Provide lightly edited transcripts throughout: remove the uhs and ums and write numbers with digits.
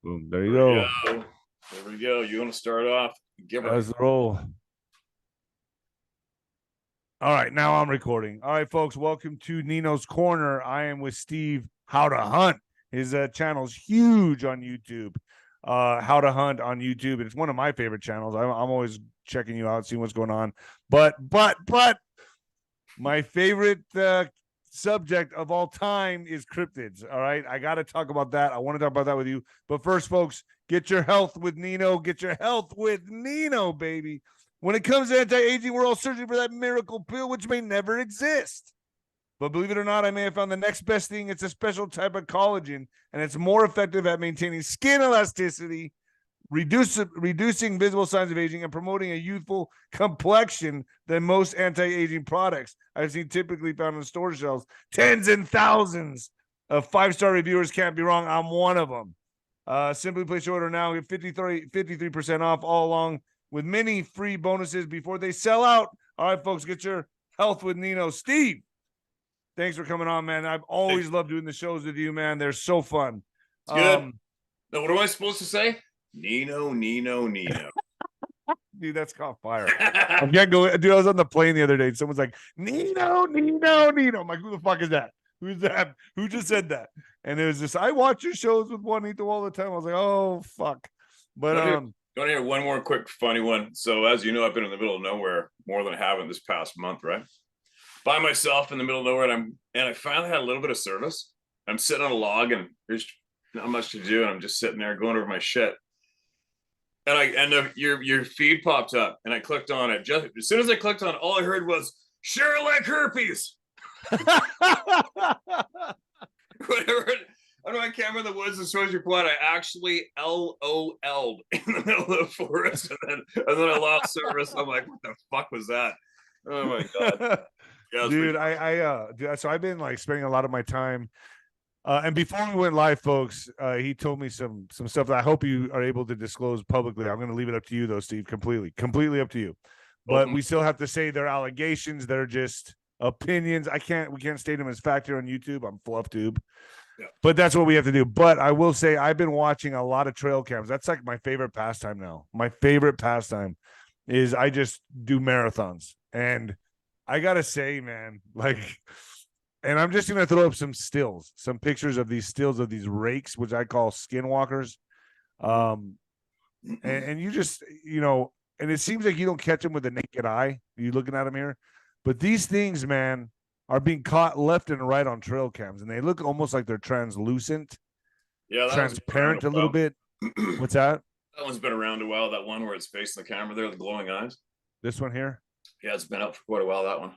Boom. There you go. There we go. You want to start off? Give her. Let's roll. All right, now I'm recording. All right, folks, welcome to Nino's Corner. I am with Steve, How to Hunt. His channel's huge on YouTube. How to Hunt on YouTube, and it's one of my favorite channels. I'm always checking you out, seeing what's going on. But my favorite subject of all time is cryptids. All right, I got to talk about that. I want to talk about that with you. But first, folks, get your health with Nino. Get your health with Nino, baby. When it comes to anti-aging, we're all searching for that miracle pill, which may never exist. But believe it or not, I may have found the next best thing. It's a special type of collagen, and it's more effective at maintaining skin elasticity, reducing visible signs of aging, and promoting a youthful complexion than most anti-aging products I've seen typically found on store shelves. Tens and thousands of five-star reviewers can't be wrong. I'm one of them. Simply place your order now. Get 53% off all along with many free bonuses before they sell out. All right, folks, get your health with Nino. Steve, thanks for coming on, man. I've always loved doing the shows with you, man. They're so fun. It's good. Now, what am I supposed to say? Nino. Dude, that's caught fire. I can't go. Dude, I was on the plane the other day and someone's like, Nino. I'm like, who the fuck is that? Who's that? Who just said that? And it was just, I watch your shows with Juanito all the time. I was like, oh, fuck. But, don't hear one more quick funny one. So as you know, I've been in the middle of nowhere more than I have in this past month, right? By myself in the middle of nowhere, and I finally had a little bit of service. I'm sitting on a log and there's not much to do, and I'm just sitting there going over my shit. And your feed popped up, and I clicked on it. Just as soon as I clicked on it, all I heard was "sure like herpes." Whatever. I don't know, I can't remember the words and stories report. I actually LOL'd in the middle of the forest, and then I lost service. I'm like, what the fuck was that? Oh my god. Yeah, dude, so I've been like spending a lot of my time. And before we went live, folks, he told me some stuff that I hope you are able to disclose publicly. I'm going to leave it up to you, though, Steve. Completely up to you. But we still have to say they're allegations. They're just opinions. We can't state them as fact here on YouTube. I'm fluff tube. Yeah. But that's what we have to do. But I will say I've been watching a lot of trail cams. That's like my favorite pastime now. My favorite pastime is I just do marathons. And I got to say, man, like, and I'm just going to throw up some pictures of these stills of these rakes, which I call skinwalkers. And you just, and it seems like you don't catch them with the naked eye. Are you looking at them here? But these things, man, are being caught left and right on trail cams, and they look almost like they're translucent, transparent a little bit. What's that? That one's been around a while. That one where it's facing the camera there, the glowing eyes. This one here? Yeah, it's been up for quite a while, that one.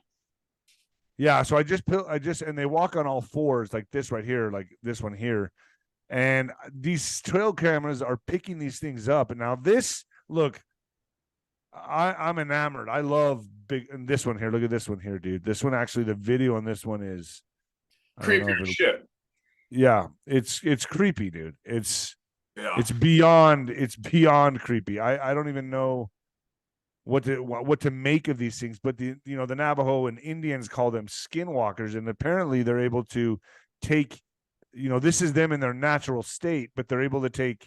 Yeah, so and they walk on all fours like this right here, like this one here. And these trail cameras are picking these things up. And now look, I'm enamored. I love and this one here. Look at this one here, dude. This one, actually, the video on this one is creepy as shit. Yeah, it's creepy, dude. It's beyond creepy. I don't even know what to make of these things, but the Navajo and Indians call them skinwalkers, and apparently they're able to take, this is them in their natural state, but they're able to take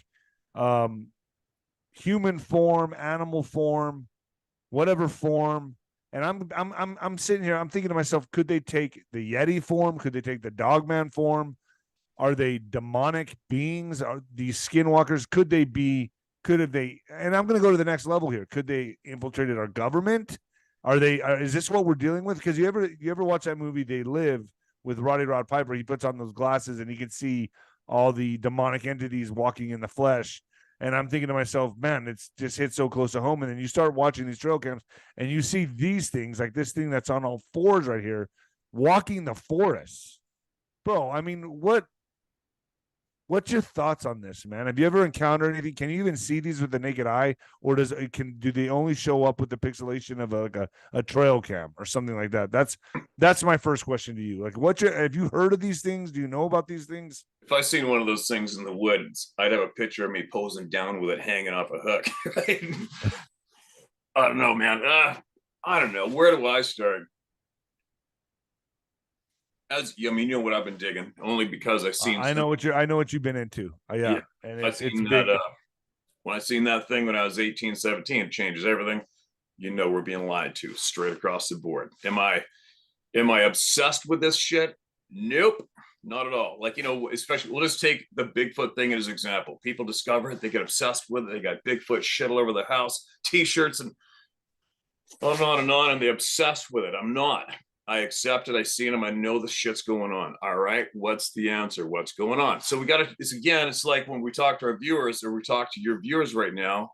human form, animal form, whatever form. And I'm sitting here, I'm thinking to myself, could they take the Yeti form? Could they take the Dogman form? Are they demonic beings? Are these skinwalkers? Could have they, and I'm going to go to the next level here. Could they infiltrated our government? Is this what we're dealing with? Because you ever watch that movie, They Live, with Roddy Rod Piper? He puts on those glasses and he can see all the demonic entities walking in the flesh. And I'm thinking to myself, man, it's just hit so close to home. And then you start watching these trail cams and you see these things, like this thing that's on all fours right here, walking the forest. Bro, I mean, what's your thoughts on this, man? Have you ever encountered anything? Can you even see these with the naked eye, or do they only show up with the pixelation of a trail cam or something like that? That's my first question to you. Like, have you heard of these things? Do you know about these things? If I seen one of those things in the woods, I'd have a picture of me posing down with it hanging off a hook. Right? I don't know, man. I don't know. Where do I start? as I mean, you know what I've been digging only because I've seen. I know what you've been into. Yeah, Yeah, and I've it's seen big. that. When I seen that thing when I was 18, 17, it changes everything. You know, we're being lied to straight across the board. Am I obsessed with this shit? Nope, not at all. Like, you know, especially we'll just take the Bigfoot thing as an example. People discover it, they get obsessed with it, they got Bigfoot shit all over the house, t-shirts, and on and on and on, and they're obsessed with it. I'm not. I accept it. I see them. I know the shit's going on. All right. What's the answer? What's going on? So we got to, it's again, it's like when we talk to our viewers or we talk to your viewers right now,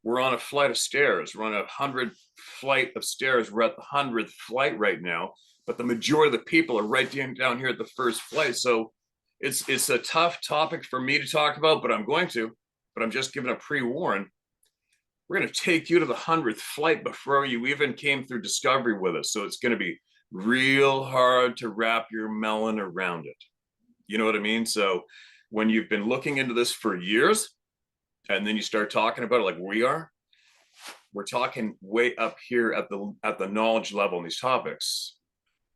we're on a flight of stairs. We're on 100 flight of stairs. We're at the 100th flight right now, but the majority of the people are right down here at the first flight. So it's a tough topic for me to talk about, but I'm just giving a pre-warn. We're going to take you to the 100th flight before you even came through Discovery with us. So it's going to be real hard to wrap your melon around it. You know what I mean? So when you've been looking into this for years and then you start talking about it like we're talking way up here at the knowledge level in these topics.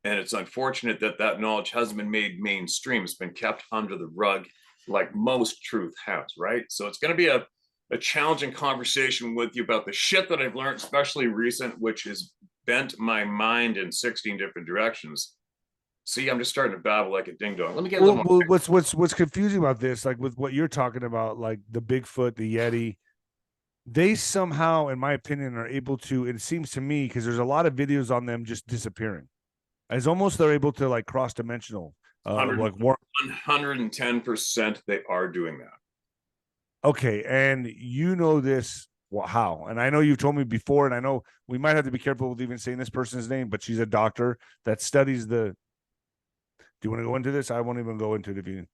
And it's unfortunate that knowledge hasn't been made mainstream. It's been kept under the rug like most truth has, right? So it's going to be a challenging conversation with you about the shit that I've learned, especially recent, which has bent my mind in 16 different directions. See, I'm just starting to babble like a ding dong. Let me get a little more. What's confusing about this, like with what you're talking about, like the Bigfoot, the Yeti, they somehow, in my opinion, are able to, it seems to me, because there's a lot of videos on them just disappearing. As almost they're able to like cross-dimensional, like 110% they are doing that. Okay, and you know this how? And I know you've told me before, and I know we might have to be careful with even saying this person's name, but she's a doctor that studies the. Do you want to go into this? I won't even go into it if you.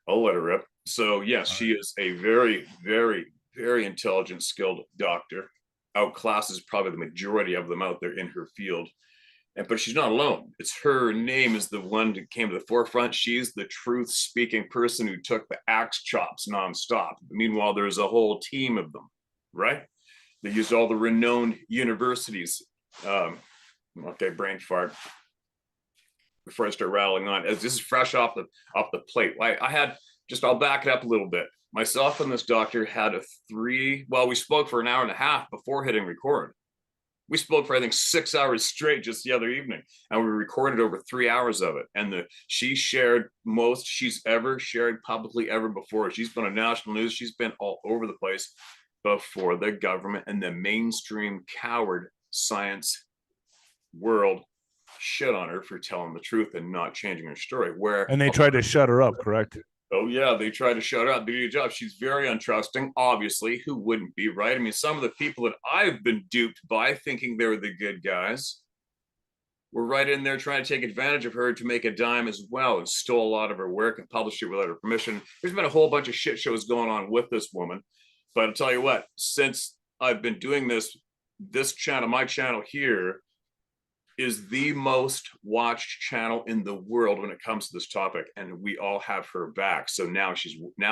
I'll let her rip. So yes, she is a very, very, very intelligent, skilled doctor. Outclasses probably the majority of them out there in her field. But she's not alone. It's her name is the one that came to the forefront. She's the truth-speaking person who took the axe chops nonstop. Meanwhile, there's a whole team of them, right? They used all the renowned universities. Okay, brain fart. Before I start rattling on, as this is fresh off the plate. I'll back it up a little bit. Myself and this doctor had we spoke for an hour and a half before hitting record. We spoke for, I think, 6 hours straight just the other evening, and we recorded over 3 hours of it. And she shared most she's ever shared publicly ever before. She's been on national news. She's been all over the place before the government and the mainstream coward science world shit on her for telling the truth and not changing her story. And they tried to shut her up, correct? Oh, yeah, they tried to shut her up. They did a job. She's very untrusting, obviously. Who wouldn't be, right? I mean, some of the people that I've been duped by thinking they were the good guys were right in there trying to take advantage of her to make a dime as well and stole a lot of her work and published it without her permission. There's been a whole bunch of shit shows going on with this woman. But I'll tell you what, since I've been doing this channel, my channel here, is the most watched channel in the world when it comes to this topic, and we all have her back. So now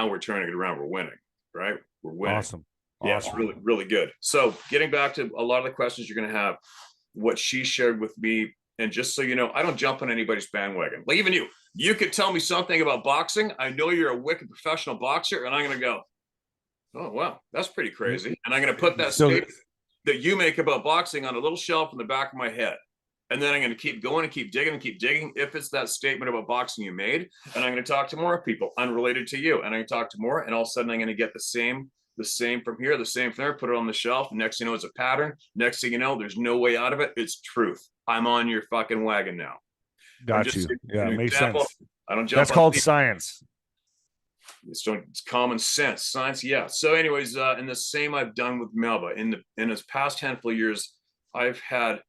we're turning it around. We're winning, right? We're winning. Awesome. Yeah, it's really, really good. So getting back to a lot of the questions you're going to have, what she shared with me, and just so you know, I don't jump on anybody's bandwagon. Like even you could tell me something about boxing. I know you're a wicked professional boxer, and I'm going to go, oh, wow, that's pretty crazy. And I'm going to put that statement that you make about boxing on a little shelf in the back of my head. And then I'm going to keep going and keep digging if it's that statement about boxing you made. And I'm going to talk to more people unrelated to you. And I'm going to talk to more. And all of a sudden I'm going to get the same from here, the same from there, put it on the shelf. Next thing you know, it's a pattern. Next thing you know, there's no way out of it. It's truth. I'm on your fucking wagon now. Got you. Yeah, makes sense. I don't jump. That's called science. It's common sense. Science, yeah. So anyways, and the same I've done with Melba. In this past handful of years, I've had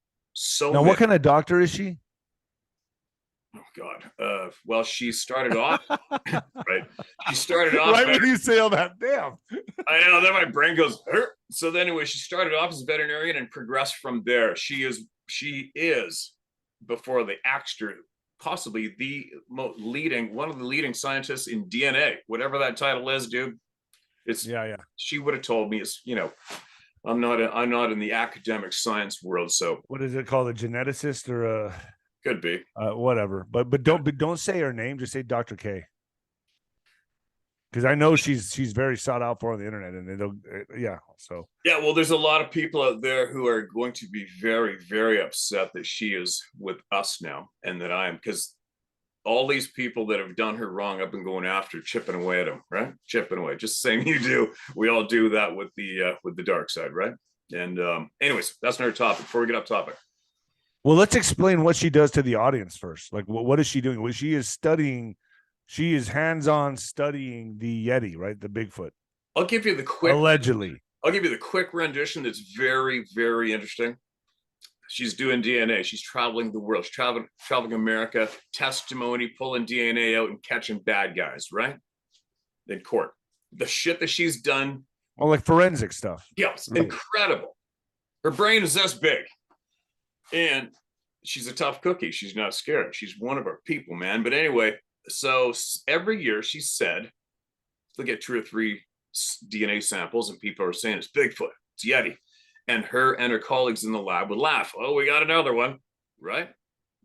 now, what kind of doctor is she? Oh God. Well, she started off right. She started off right when you say all that. Damn. I know. Then my brain goes. Hurt. So then, anyway, she started off as a veterinarian and progressed from there. She is before they axed her, possibly one of the leading scientists in DNA, whatever that title is, dude. It's yeah. She would have told me, it's I'm not in the academic science world. So what is it called? A geneticist or a Could be. Whatever. But don't say her name. Just say Dr. K. Because I know she's very sought out for on the internet, and it'll yeah. So Yeah, well, there's a lot of people out there who are going to be very, very upset that she is with us now, and that I am, because all these people that have done her wrong, I've been going after, chipping away at them, right? Chipping away, just the same you do. We all do that with the dark side, right? And anyways, that's another topic. Before we get off topic, well, let's explain what she does to the audience first. Like, what is she doing? Well, she is studying. She is hands-on studying the Yeti, right? The Bigfoot. I'll give you the quick. Allegedly. I'll give you the quick rendition that's very, very interesting. She's doing DNA. She's traveling the world. She's traveling America, testimony, pulling DNA out and catching bad guys, right? In court. The shit that she's done. Well, like forensic stuff. Yes, right. Incredible. Her brain is this big. And she's a tough cookie. She's not scared. She's one of our people, man. But anyway, so every year she said, they'll get 2 or 3 DNA samples, and people are saying it's Bigfoot, it's Yeti. And her and her colleagues in the lab would laugh. Oh, we got another one, right?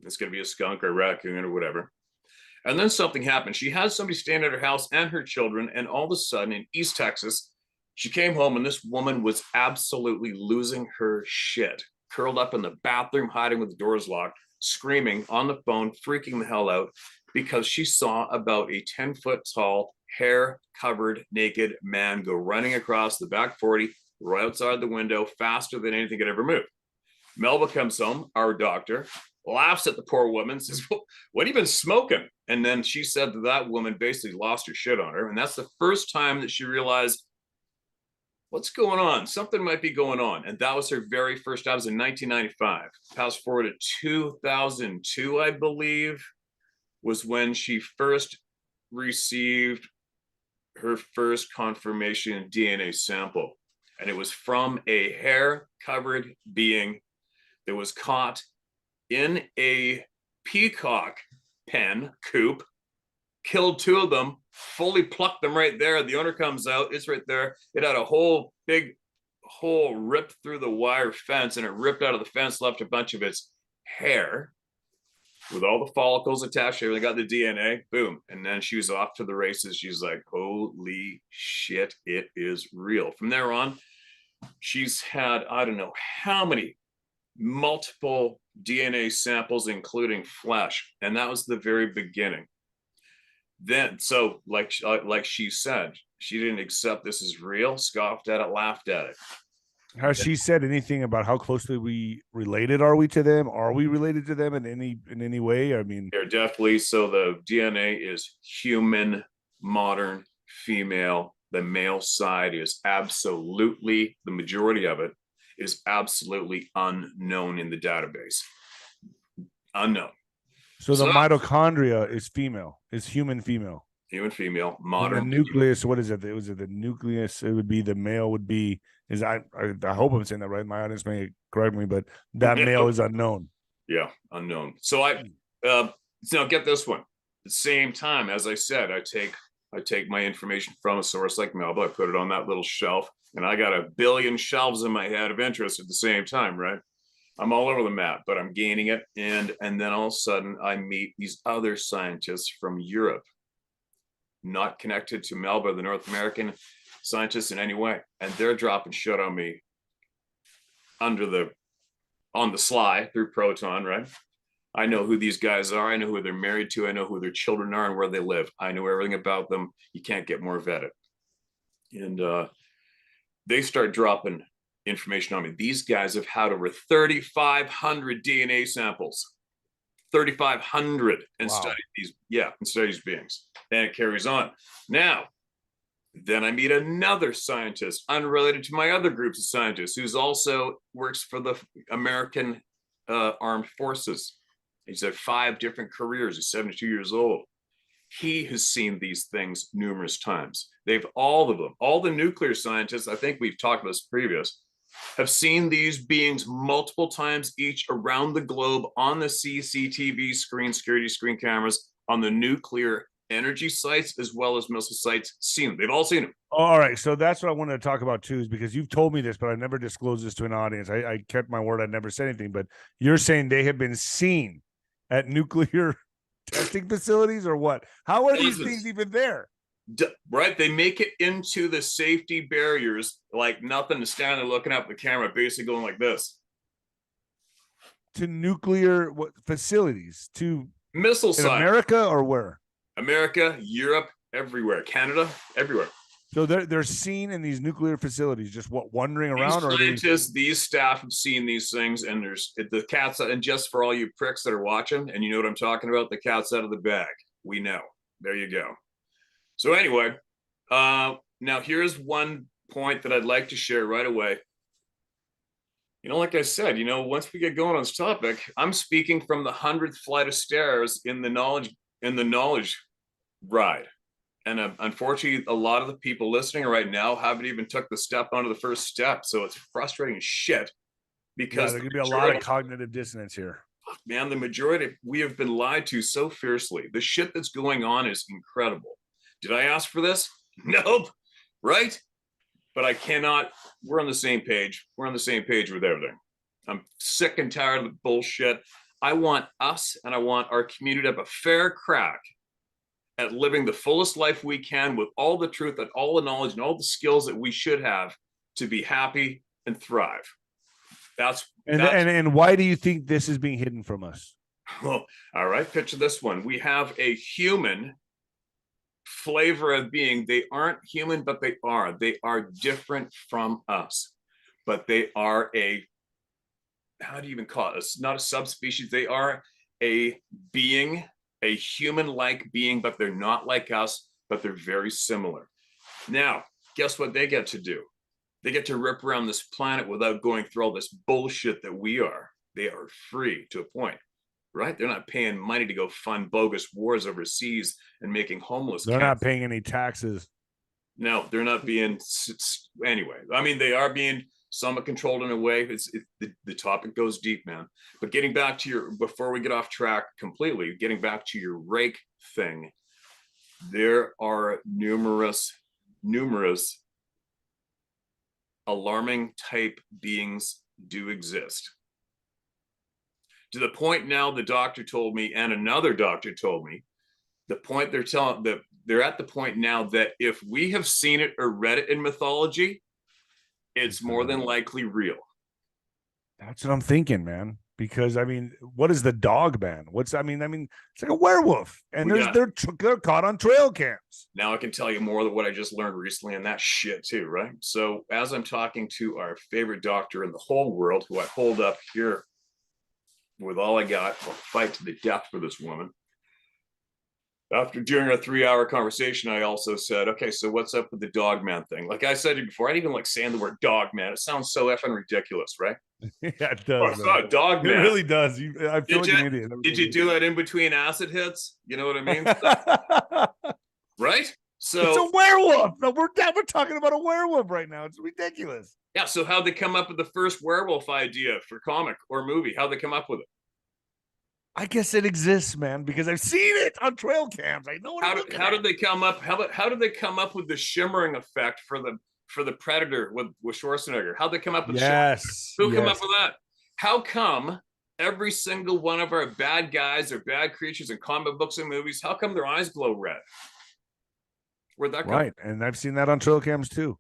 It's going to be a skunk or a raccoon or whatever. And then something happened. She had somebody staying at her house and her children. And all of a sudden in East Texas, she came home and this woman was absolutely losing her shit, curled up in the bathroom, hiding with the doors locked, screaming on the phone, freaking the hell out because she saw about a 10-foot tall, hair-covered, naked man go running across the back 40, right outside the window, faster than anything could ever move. Melba comes home, our doctor, laughs at the poor woman, says, what have you been smoking? And then she said that woman basically lost her shit on her. And that's the first time that she realized, what's going on? Something might be going on. And that was her very first job. It was in 1995. Fast forward to 2002, I believe, was when she first received her first confirmation DNA sample. And it was from a hair-covered being that was caught in a peacock pen coop, killed 2 of them, fully plucked them right there. The owner comes out, it's right there. It had a whole big hole ripped through the wire fence, and it ripped out of the fence, left a bunch of its hair with all the follicles attached. Everything got the DNA, boom. And then she was off to the races. She's like, holy shit, it is real. From there on, she's had, I don't know how many multiple DNA samples, including flesh. And that was the very beginning. Then, so like she said, she didn't accept this as real, scoffed at it, laughed at it. Has she said anything about how closely we related are we to them? Are we related to them in any way? I mean, they're definitely. So the DNA is human, modern, female. The male side is absolutely, the majority of it is absolutely unknown in the database. Unknown. So the mitochondria is female, is human female. Human female, modern. And the nucleus, what is it? Was it the nucleus? It would be the male would be, is I hope I'm saying that right. My audience may correct me, but that male is unknown. Yeah, unknown. So now get this one. At the same time, as I said, I take my information from a source like Melba, I put it on that little shelf, and I got a billion shelves in my head of interest at the same time, right? I'm all over the map, but I'm gaining it. And then all of a sudden I meet these other scientists from Europe, not connected to Melba, the North American scientists in any way. And they're dropping shit on me on the sly through Proton, right? I know who these guys are. I know who they're married to. I know who their children are and where they live. I know everything about them. You can't get more vetted. And they start dropping information on me. These guys have had over 3,500 DNA samples. 3,500 and wow. studied these beings. And it carries on. Now, then I meet another scientist unrelated to my other groups of scientists who's also works for the American Armed Forces. He's had 5 different careers. He's 72 years old. He has seen these things numerous times. All of them, all the nuclear scientists, I think we've talked about this previous, have seen these beings multiple times each around the globe on the CCTV screen, security screen cameras, on the nuclear energy sites, as well as missile sites. Seen them. They've all seen them. All right. So that's what I wanted to talk about too, is because you've told me this, but I never disclosed this to an audience. I kept my word. I never said anything, but you're saying they have been seen at nuclear testing facilities or what? How are these Dozens. things even there? Right, they make it into the safety barriers like nothing, to stand there looking up the camera, basically going like this. To nuclear facilities? To Missile in site. America or where? America, Europe, everywhere, Canada, everywhere. So they're seen in these nuclear facilities, just wandering around, or Scientists, these staff have seen these things, and there's the cat's, and just for all you pricks that are watching, and you know what I'm talking about, the cat's out of the bag. We know. There you go. So anyway, now here's one point that I'd like to share right away. You know, like I said, you know, once we get going on this topic, I'm speaking from the 100th flight of stairs in the knowledge ride. And unfortunately, a lot of the people listening right now haven't even took the step onto the first step. So it's frustrating as shit, because there could be a lot of cognitive dissonance here. Man, the majority, we have been lied to so fiercely. The shit that's going on is incredible. Did I ask for this? Nope. Right? But I cannot. We're on the same page. We're on the same page with everything. I'm sick and tired of the bullshit. I want us and I want our community to have a fair crack at living the fullest life we can with all the truth and all the knowledge and all the skills that we should have to be happy and thrive. And why do you think this is being hidden from us? Well, all right, picture this one. We have a human flavor of being. They aren't human, but they are. They are different from us, but they are how do you even call it? It's not a subspecies. They are a being, a human-like being, but they're not like us, but they're very similar. Now, guess what they get to do? They get to rip around this planet without going through all this bullshit that we are. They are free to a point, right? They're not paying money to go fund bogus wars overseas and making homeless. They're not paying any taxes. No, they're not being, anyway. I mean, they are being somewhat controlled in a way. The topic goes deep, man. But getting back to before we get off track completely, getting back to your rake thing, there are numerous alarming type beings do exist. To the point now, the doctor told me, and another doctor told me, the point they're at the point now that if we have seen it or read it in mythology, it's more than likely real. That's what I'm thinking, man. Because I mean, what is the Dogman? It's like a werewolf, and they're caught on trail cams. Now I can tell you more than what I just learned recently, and that shit too, right? So as I'm talking to our favorite doctor in the whole world, who I hold up here with all I got, I'll fight to the death for this woman. During our 3-hour conversation, I also said, okay, so what's up with the Dogman thing? Like I said before, I didn't even like saying the word Dogman. It sounds so effing ridiculous, right? Yeah, it does. Oh, Dogman. It really does. I feel like an idiot. Did you do that in between acid hits? You know what I mean? Right? So it's a werewolf. No, we're talking about a werewolf right now. It's ridiculous. Yeah. So how'd they come up with the first werewolf idea for comic or movie? How'd they come up with it? I guess it exists, man, because I've seen it on trail cams. I know what how did they come up? How did they come up with the shimmering effect for the Predator with Schwarzenegger? How'd they come up with Who came up with that? How come every single one of our bad guys or bad creatures in comic books and movies, how come their eyes glow red? Where'd that come? Right, and I've seen that on trail cams too.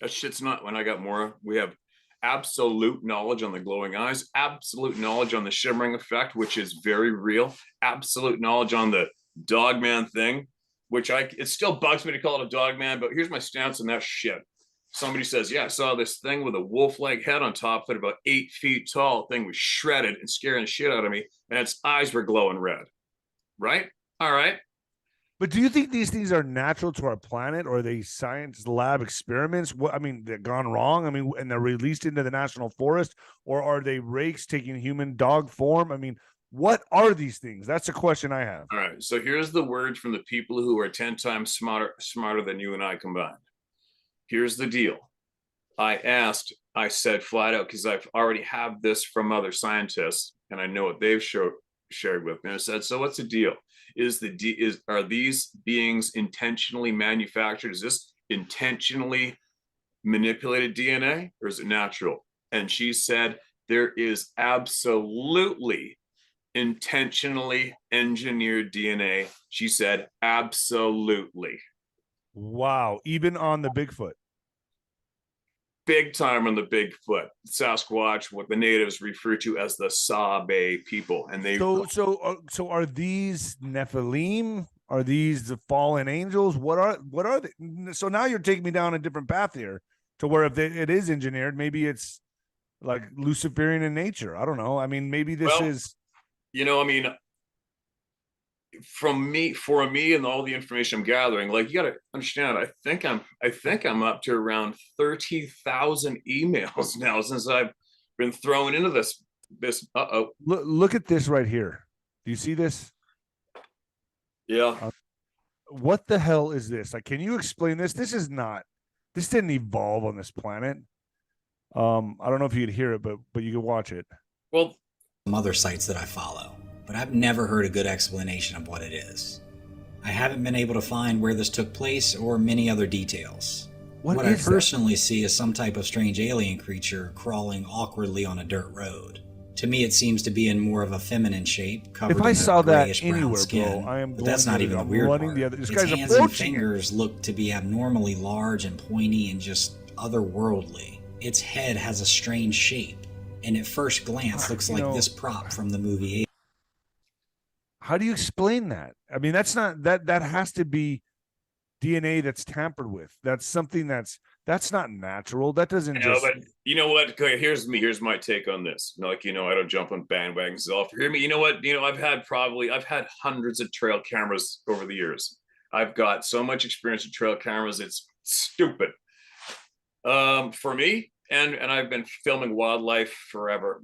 That shit's not. When I got more, we have absolute knowledge on the glowing eyes, absolute knowledge on the shimmering effect, which is very real, absolute knowledge on the Dogman thing, which it still bugs me to call it a Dogman, but here's my stance on that shit. Somebody says, yeah, I saw this thing with a wolf-like head on top of it, about 8 feet tall. Thing was shredded and scaring the shit out of me, and its eyes were glowing red. Right? All right. But do you think these things are natural to our planet, or are they science lab experiments? They're gone wrong. And they're released into the national forest, or are they rakes taking human dog form? What are these things? That's a question I have. All right. So here's the words from the people who are 10 times smarter than you and I combined. Here's the deal. I said flat out, because I've already have this from other scientists, and I know what they've shared with me. I said, so what's the deal? Are these beings intentionally manufactured? Is this intentionally manipulated DNA, or is it natural? And she said there is absolutely intentionally engineered DNA? She said, absolutely. Wow. Even on the Bigfoot. Big time on the Bigfoot, Sasquatch, what the natives refer to as the Sabe people. And they So are these Nephilim? Are these the fallen angels? What are they? So now you're taking me down a different path here to where if it is engineered, maybe it's like Luciferian in nature. I don't know. I mean, maybe this is. I mean, for me and all the information I'm gathering, like, you got to understand, I think I'm up to around 30,000 emails now since I've been thrown into this. Look at this right here. Do you see this? Yeah. What the hell is this? Like, can you explain this? This didn't evolve on this planet. I don't know if you could hear it, but you can watch it. Well, some other sites that I follow, but I've never heard a good explanation of what it is. I haven't been able to find where this took place or many other details. What I personally see is some type of strange alien creature crawling awkwardly on a dirt road. To me, it seems to be in more of a feminine shape, covered in a grayish-brown skin. But that's not even the weird part. Its hands and fingers look to be abnormally large and pointy and just otherworldly. Its head has a strange shape, and at first glance looks like this prop from the movie. How do you explain that? I mean, that's not that has to be DNA that's tampered with. That's something that's not natural. That doesn't but you know what? Here's my take on this. Like, I don't jump on bandwagons. Hear me. You know what? I've had hundreds of trail cameras over the years. I've got so much experience with trail cameras. It's stupid. For me, and I've been filming wildlife forever.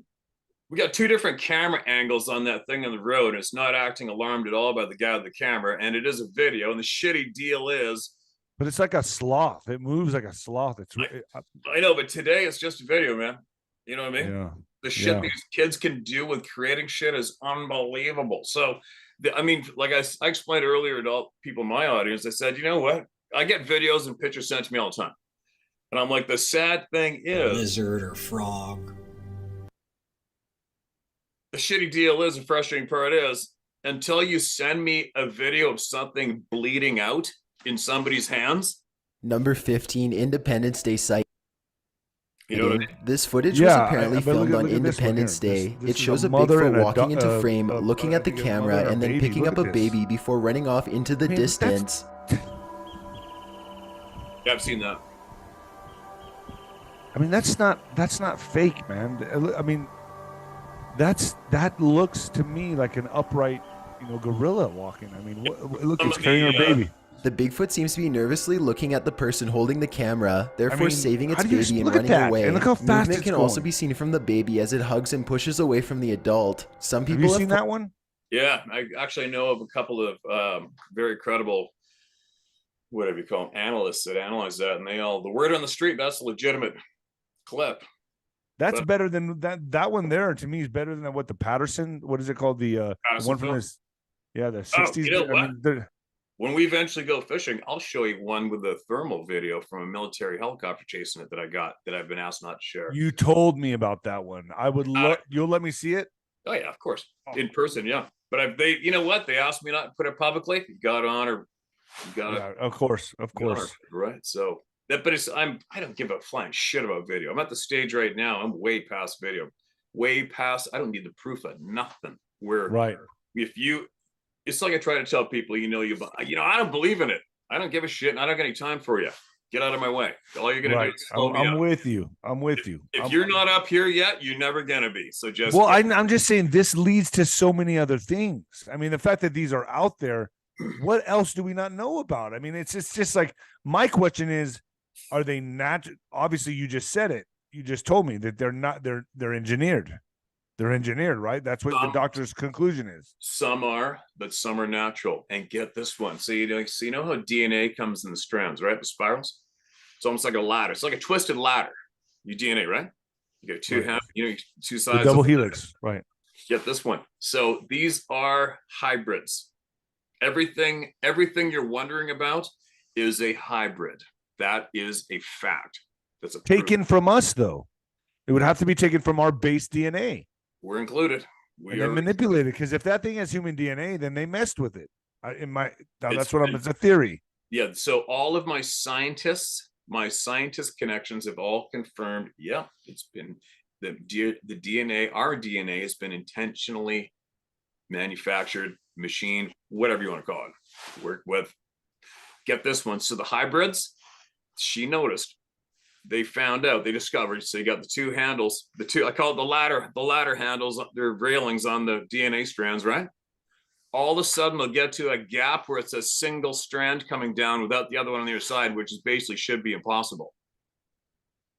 We got two different camera angles on that thing on the road. And it's not acting alarmed at all by the guy with the camera. And it is a video. And the shitty deal is, but it's like a sloth. It moves like a sloth. I know, but today it's just a video, man. You know what I mean? Yeah. The shit these kids can do with creating shit is unbelievable. So, like I explained earlier to all people in my audience, I said, you know what? I get videos and pictures sent to me all the time. And I'm like, the sad thing is, lizard or frog. The shitty deal is, the frustrating part is, until you send me a video of something bleeding out in somebody's hands. Number 15, Independence Day site. You know what I mean? This footage was apparently filmed on Independence Day. It shows a Bigfoot walking into frame, looking at the camera, and then picking up a baby before running off into the distance. Yeah, I've seen that. I mean, that's not fake, man. I mean, that looks to me like an upright, gorilla walking. I mean, look, it's carrying a baby. The Bigfoot seems to be nervously looking at the person holding the camera, therefore saving its baby and running away. And look how fast Movement can also be seen from the baby as it hugs and pushes away from the adult. Some people have you seen that one? Yeah, I actually know of a couple of very credible, whatever you call them, analysts that analyze that, and the word on the street, that's a legitimate clip. That's better than that one there. To me, is better than what the Patterson. What is it called? The one from this. Yeah, the 60s. You know what? When we eventually go fishing, I'll show you one with a thermal video from a military helicopter chasing it that I've been asked not to share. You told me about that one. I would you'll let me see it? Oh yeah, of course. In person, yeah. But they, you know what? They asked me not to put it publicly. You got on or you got it. Of course. Right. So I don't give a flying shit about video. I'm at the stage right now. I'm way past video. Way past. I don't need the proof of nothing. It's like I try to tell people, I don't believe in it. I don't give a shit, and I don't got any time for you. Get out of my way. All you're gonna do is slow me I'm up. with you. If you're not up here yet, you're never gonna be. So just I'm just saying this leads to so many other things. I mean, the fact that these are out there, what else do we not know about? I mean, it's just like, my question is, are they not? Obviously, you just said it. You just told me that they're not. They're engineered. They're engineered, right? That's what the doctor's conclusion is. Some are, but some are natural. And get this one. So you know how DNA comes in the strands, right? The spirals. It's almost like a ladder. It's like a twisted ladder. Your DNA, right? You got two half, two sides. The double helix, right? Get this one. So these are hybrids. Everything you're wondering about is a hybrid. That is a fact. That's a taken from us, though. It would have to be taken from our base DNA. We're included. And then manipulate it, because if that thing has human DNA, then they messed with it. It's a theory. Yeah. So all of my scientist connections have all confirmed. Yeah, it's been the DNA. Our DNA has been intentionally manufactured, machined, whatever you want to call it. Work with. Get this one. So the hybrids, she noticed. They found out. They discovered. So you got the two handles. I call it the ladder handles. They're railings on the DNA strands, right? All of a sudden they'll get to a gap where it's a single strand coming down without the other one on the other side, which is basically should be impossible.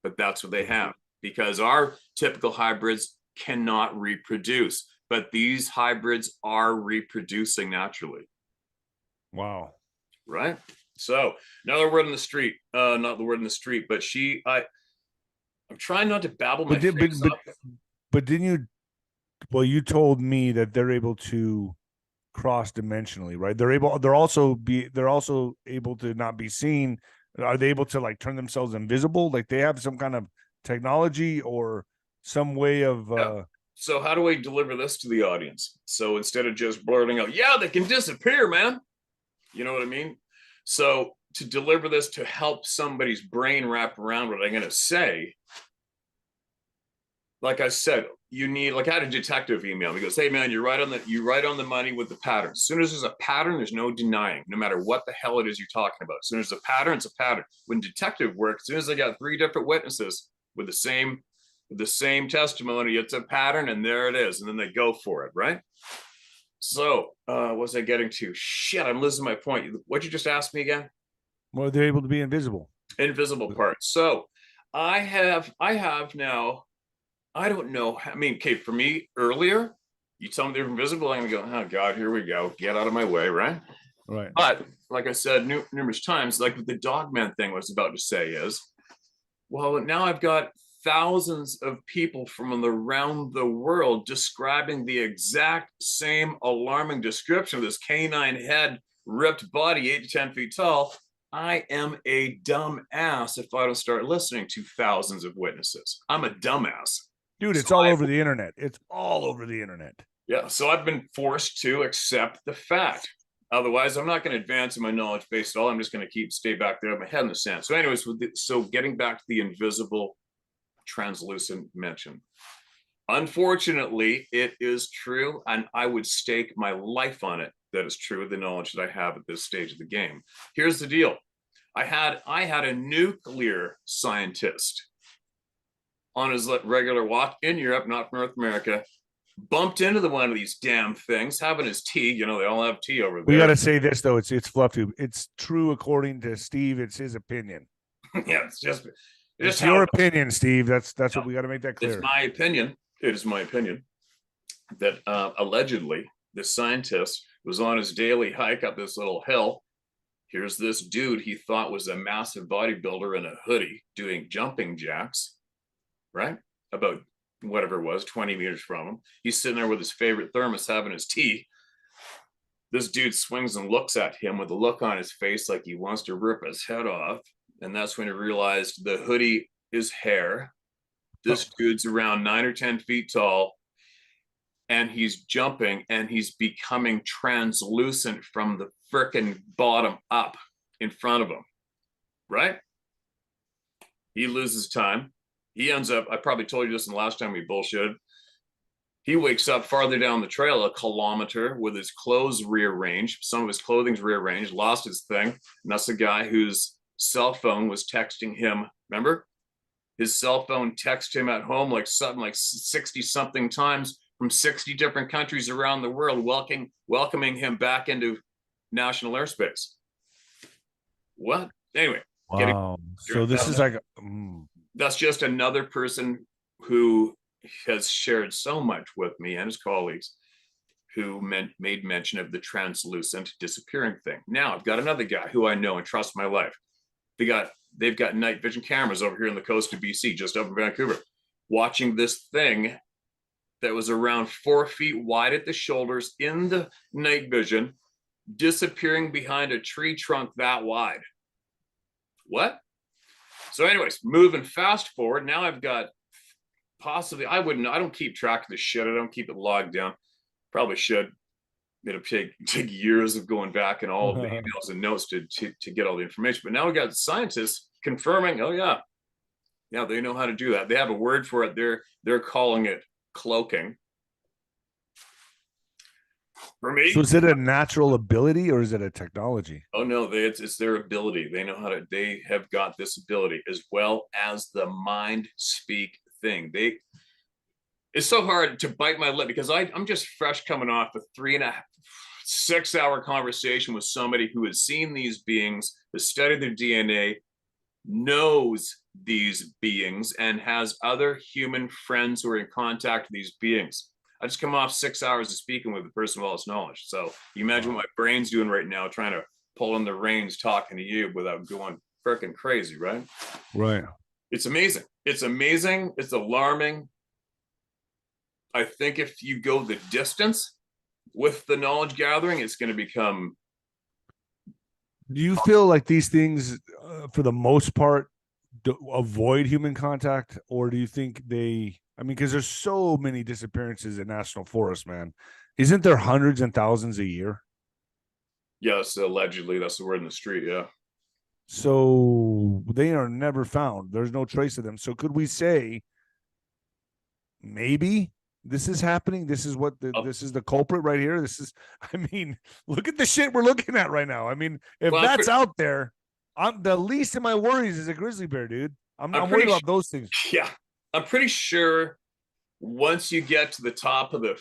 But that's what they have, because our typical hybrids cannot reproduce, but these hybrids are reproducing naturally. Wow. Right? So another word in the street, not the word in the street, but I'm trying not to babble my face up. But didn't you, well, you told me that they're able to cross dimensionally, right? They're also able to not be seen. Are they able to like turn themselves invisible? Like they have some kind of technology or some way of So how do I deliver this to the audience? So instead of just blurting out, yeah, they can disappear, man. You know what I mean? So to deliver this, to help somebody's brain wrap around what I'm going to say, like I said, you need, like I had a detective email. He goes, hey man, you're right on the money with the pattern. As soon as there's a pattern, there's no denying, no matter what the hell it is you're talking about. As soon as there's a pattern, it's a pattern. When detective work, as soon as they got 3 different witnesses with the same testimony, it's a pattern, and there it is. And then they go for it, right? So what was I getting to? Shit, I'm losing my point. What'd you just ask me again? Well, they're able to be invisible. Invisible parts. So I have now, I don't know. I mean, okay, for me earlier, you tell me they're invisible, I'm gonna go, oh God, here we go. Get out of my way, right? Right. But like I said numerous times, like with the Dogman thing I was about to say is, well, now I've got thousands of people from around the world describing the exact same alarming description of this canine head, ripped body, 8 to 10 feet tall. I am a dumb ass if I don't start listening to thousands of witnesses. I'm a dumbass. Dude, it's all over the internet. It's all over the internet. Yeah, so I've been forced to accept the fact. Otherwise, I'm not going to advance in my knowledge base at all. I'm just going to stay back there with my head in the sand. So anyways, so getting back to the invisible, translucent mention. Unfortunately, it is true, and I would stake my life on it that it's true, the knowledge that I have at this stage of the game. Here's the deal. I had a nuclear scientist on his regular walk in Europe, not from North America, bumped into one of these damn things, having his tea. You know, they all have tea over there. We got to say this, though. It's fluff tube. It's true according to Steve. It's his opinion. Yeah, it's your opinion, Steve. That's what we got to make that clear. It's my opinion. It is my opinion that allegedly the scientist was on his daily hike up this little hill. Here's this dude he thought was a massive bodybuilder in a hoodie doing jumping jacks, right? About whatever it was, 20 meters from him. He's sitting there with his favorite thermos having his tea. This dude swings and looks at him with a look on his face like he wants to rip his head off. And that's when he realized the hoodie is hair. This dude's around 9 or 10 feet tall, and he's jumping, and he's becoming translucent from the frickin' bottom up in front of him, right? He loses time. He ends up, I probably told you this in the last time we bullshitted. He wakes up farther down the trail, a kilometer, with his clothes rearranged. Some of his clothing's rearranged, lost his thing. And that's the guy whose cell phone was texting him. Remember? His cell phone texted him at home like something like 60 something times from 60 different countries around the world, welcoming him back into national airspace. What? Anyway. Wow. So this is like that's just another person who has shared so much with me and his colleagues who made mention of the translucent disappearing thing. Now I've got another guy who I know and trust my life. They've got night vision cameras over here on the coast of BC, just up in Vancouver, watching this thing that was around 4 feet wide at the shoulders in the night vision, disappearing behind a tree trunk that wide. What? So anyways, moving fast forward, now I've got possibly, I don't keep track of this shit. I don't keep it logged down. Probably should. It'll take years of going back and all of the emails and notes to get all the information. But now we got scientists confirming, oh yeah, they know how to do that. They have a word for it. They're calling it cloaking. For me, so is it a natural ability or is it a technology? Oh no, it's their ability. They know how to. They have got this ability, as well as the mind speak thing. It's so hard to bite my lip because I'm just fresh coming off a 3.5-6 hour conversation with somebody who has seen these beings, has studied their DNA, knows these beings, and has other human friends who are in contact with these beings. I just come off 6 hours of speaking with the person with all this knowledge. So you imagine what my brain's doing right now, trying to pull in the reins, talking to you without going freaking crazy, right? Right. It's amazing. It's amazing. It's alarming. I think if you go the distance with the knowledge gathering, it's going to become. Do you feel like these things, for the most part, avoid human contact, or do you think they? I mean, because there's so many disappearances in national forests, man. Isn't there hundreds and thousands a year? Yes, allegedly, that's the word in the street. Yeah. So they are never found. There's no trace of them. So could we say maybe this is happening? This is what this is the culprit right here. This is, I mean, look at the shit we're looking at right now. I mean, if that's out there, I'm the least of my worries is a grizzly bear, dude. I'm worried about those things. Yeah. I'm pretty sure once you get to the top of the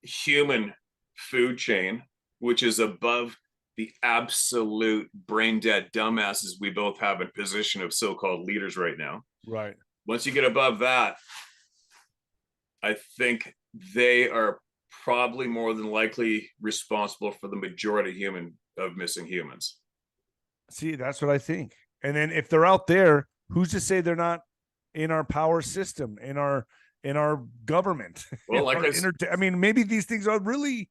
human food chain, which is above the absolute brain dead dumbasses we both have in position of so-called leaders right now. Right. Once you get above that, I think they are probably more than likely responsible for the majority of missing humans. See, that's what I think. And then if they're out there, who's to say they're not in our power system, in our government? Well, I mean, maybe these things are really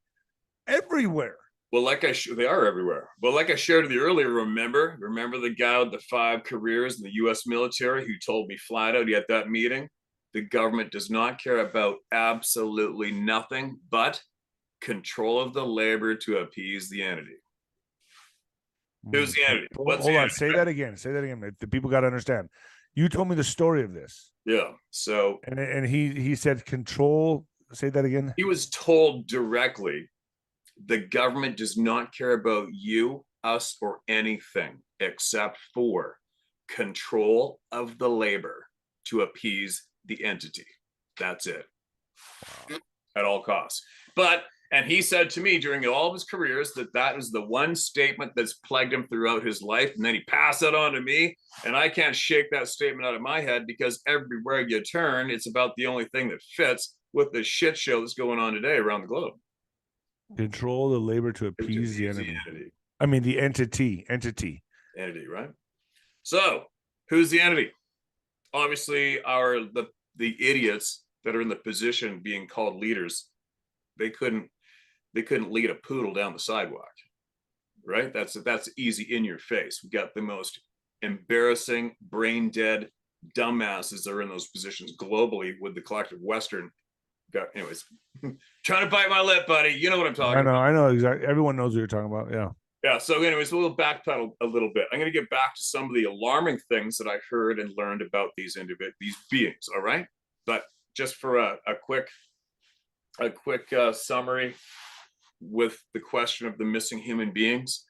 everywhere. Well, they are everywhere. Well, like I shared with you earlier, remember the guy with the 5 careers in the U.S. military who told me flat out at that meeting, the government does not care about absolutely nothing but control of the labor to appease the entity. Who's the entity? Hold on, say that again. Say that again. The people got to understand. You told me the story of this. Yeah. So and he said control. Say that again. He was told directly, the government does not care about you, us, or anything except for control of the labor to appease the entity. That's it. Wow. At all costs. And he said to me during all of his careers that is the one statement that's plagued him throughout his life. And then he passed that on to me. And I can't shake that statement out of my head because everywhere you turn, it's about the only thing that fits with the shit show that's going on today around the globe. Control the labor to appease the enemy. I mean, the entity, right? So who's the entity? Obviously, the idiots that are in the position being called leaders. They couldn't lead a poodle down the sidewalk, right? That's easy in your face. We got the most embarrassing, brain dead dumbasses that are in those positions globally with the collective Western. Anyways, trying to bite my lip, buddy. You know what I'm talking about. I know exactly. Everyone knows what you're talking about. Yeah. Yeah. So anyways, we'll backpedal a little bit. I'm going to get back to some of the alarming things that I heard and learned about these beings. All right. But just for a quick summary with the question of the missing human beings.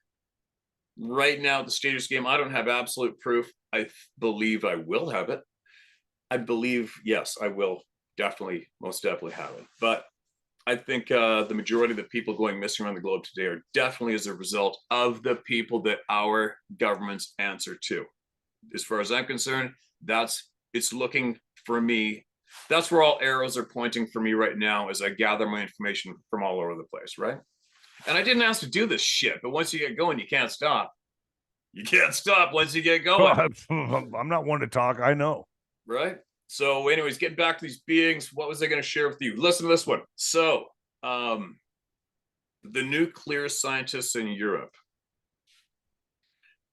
Right now, the state of this game, I don't have absolute proof. I believe I will have it. I believe, yes, I will most definitely have it. But I think the majority of the people going missing around the globe today are definitely as a result of the people that our governments answer to. As far as I'm concerned, it's looking for me. That's where all arrows are pointing for me right now as I gather my information from all over the place, right? And I didn't ask to do this shit, but once you get going, you can't stop. You can't stop once you get going. I'm not one to talk. I know. Right? So anyways, getting back to these beings, what was I going to share with you? Listen to this one. So the nuclear scientists in Europe.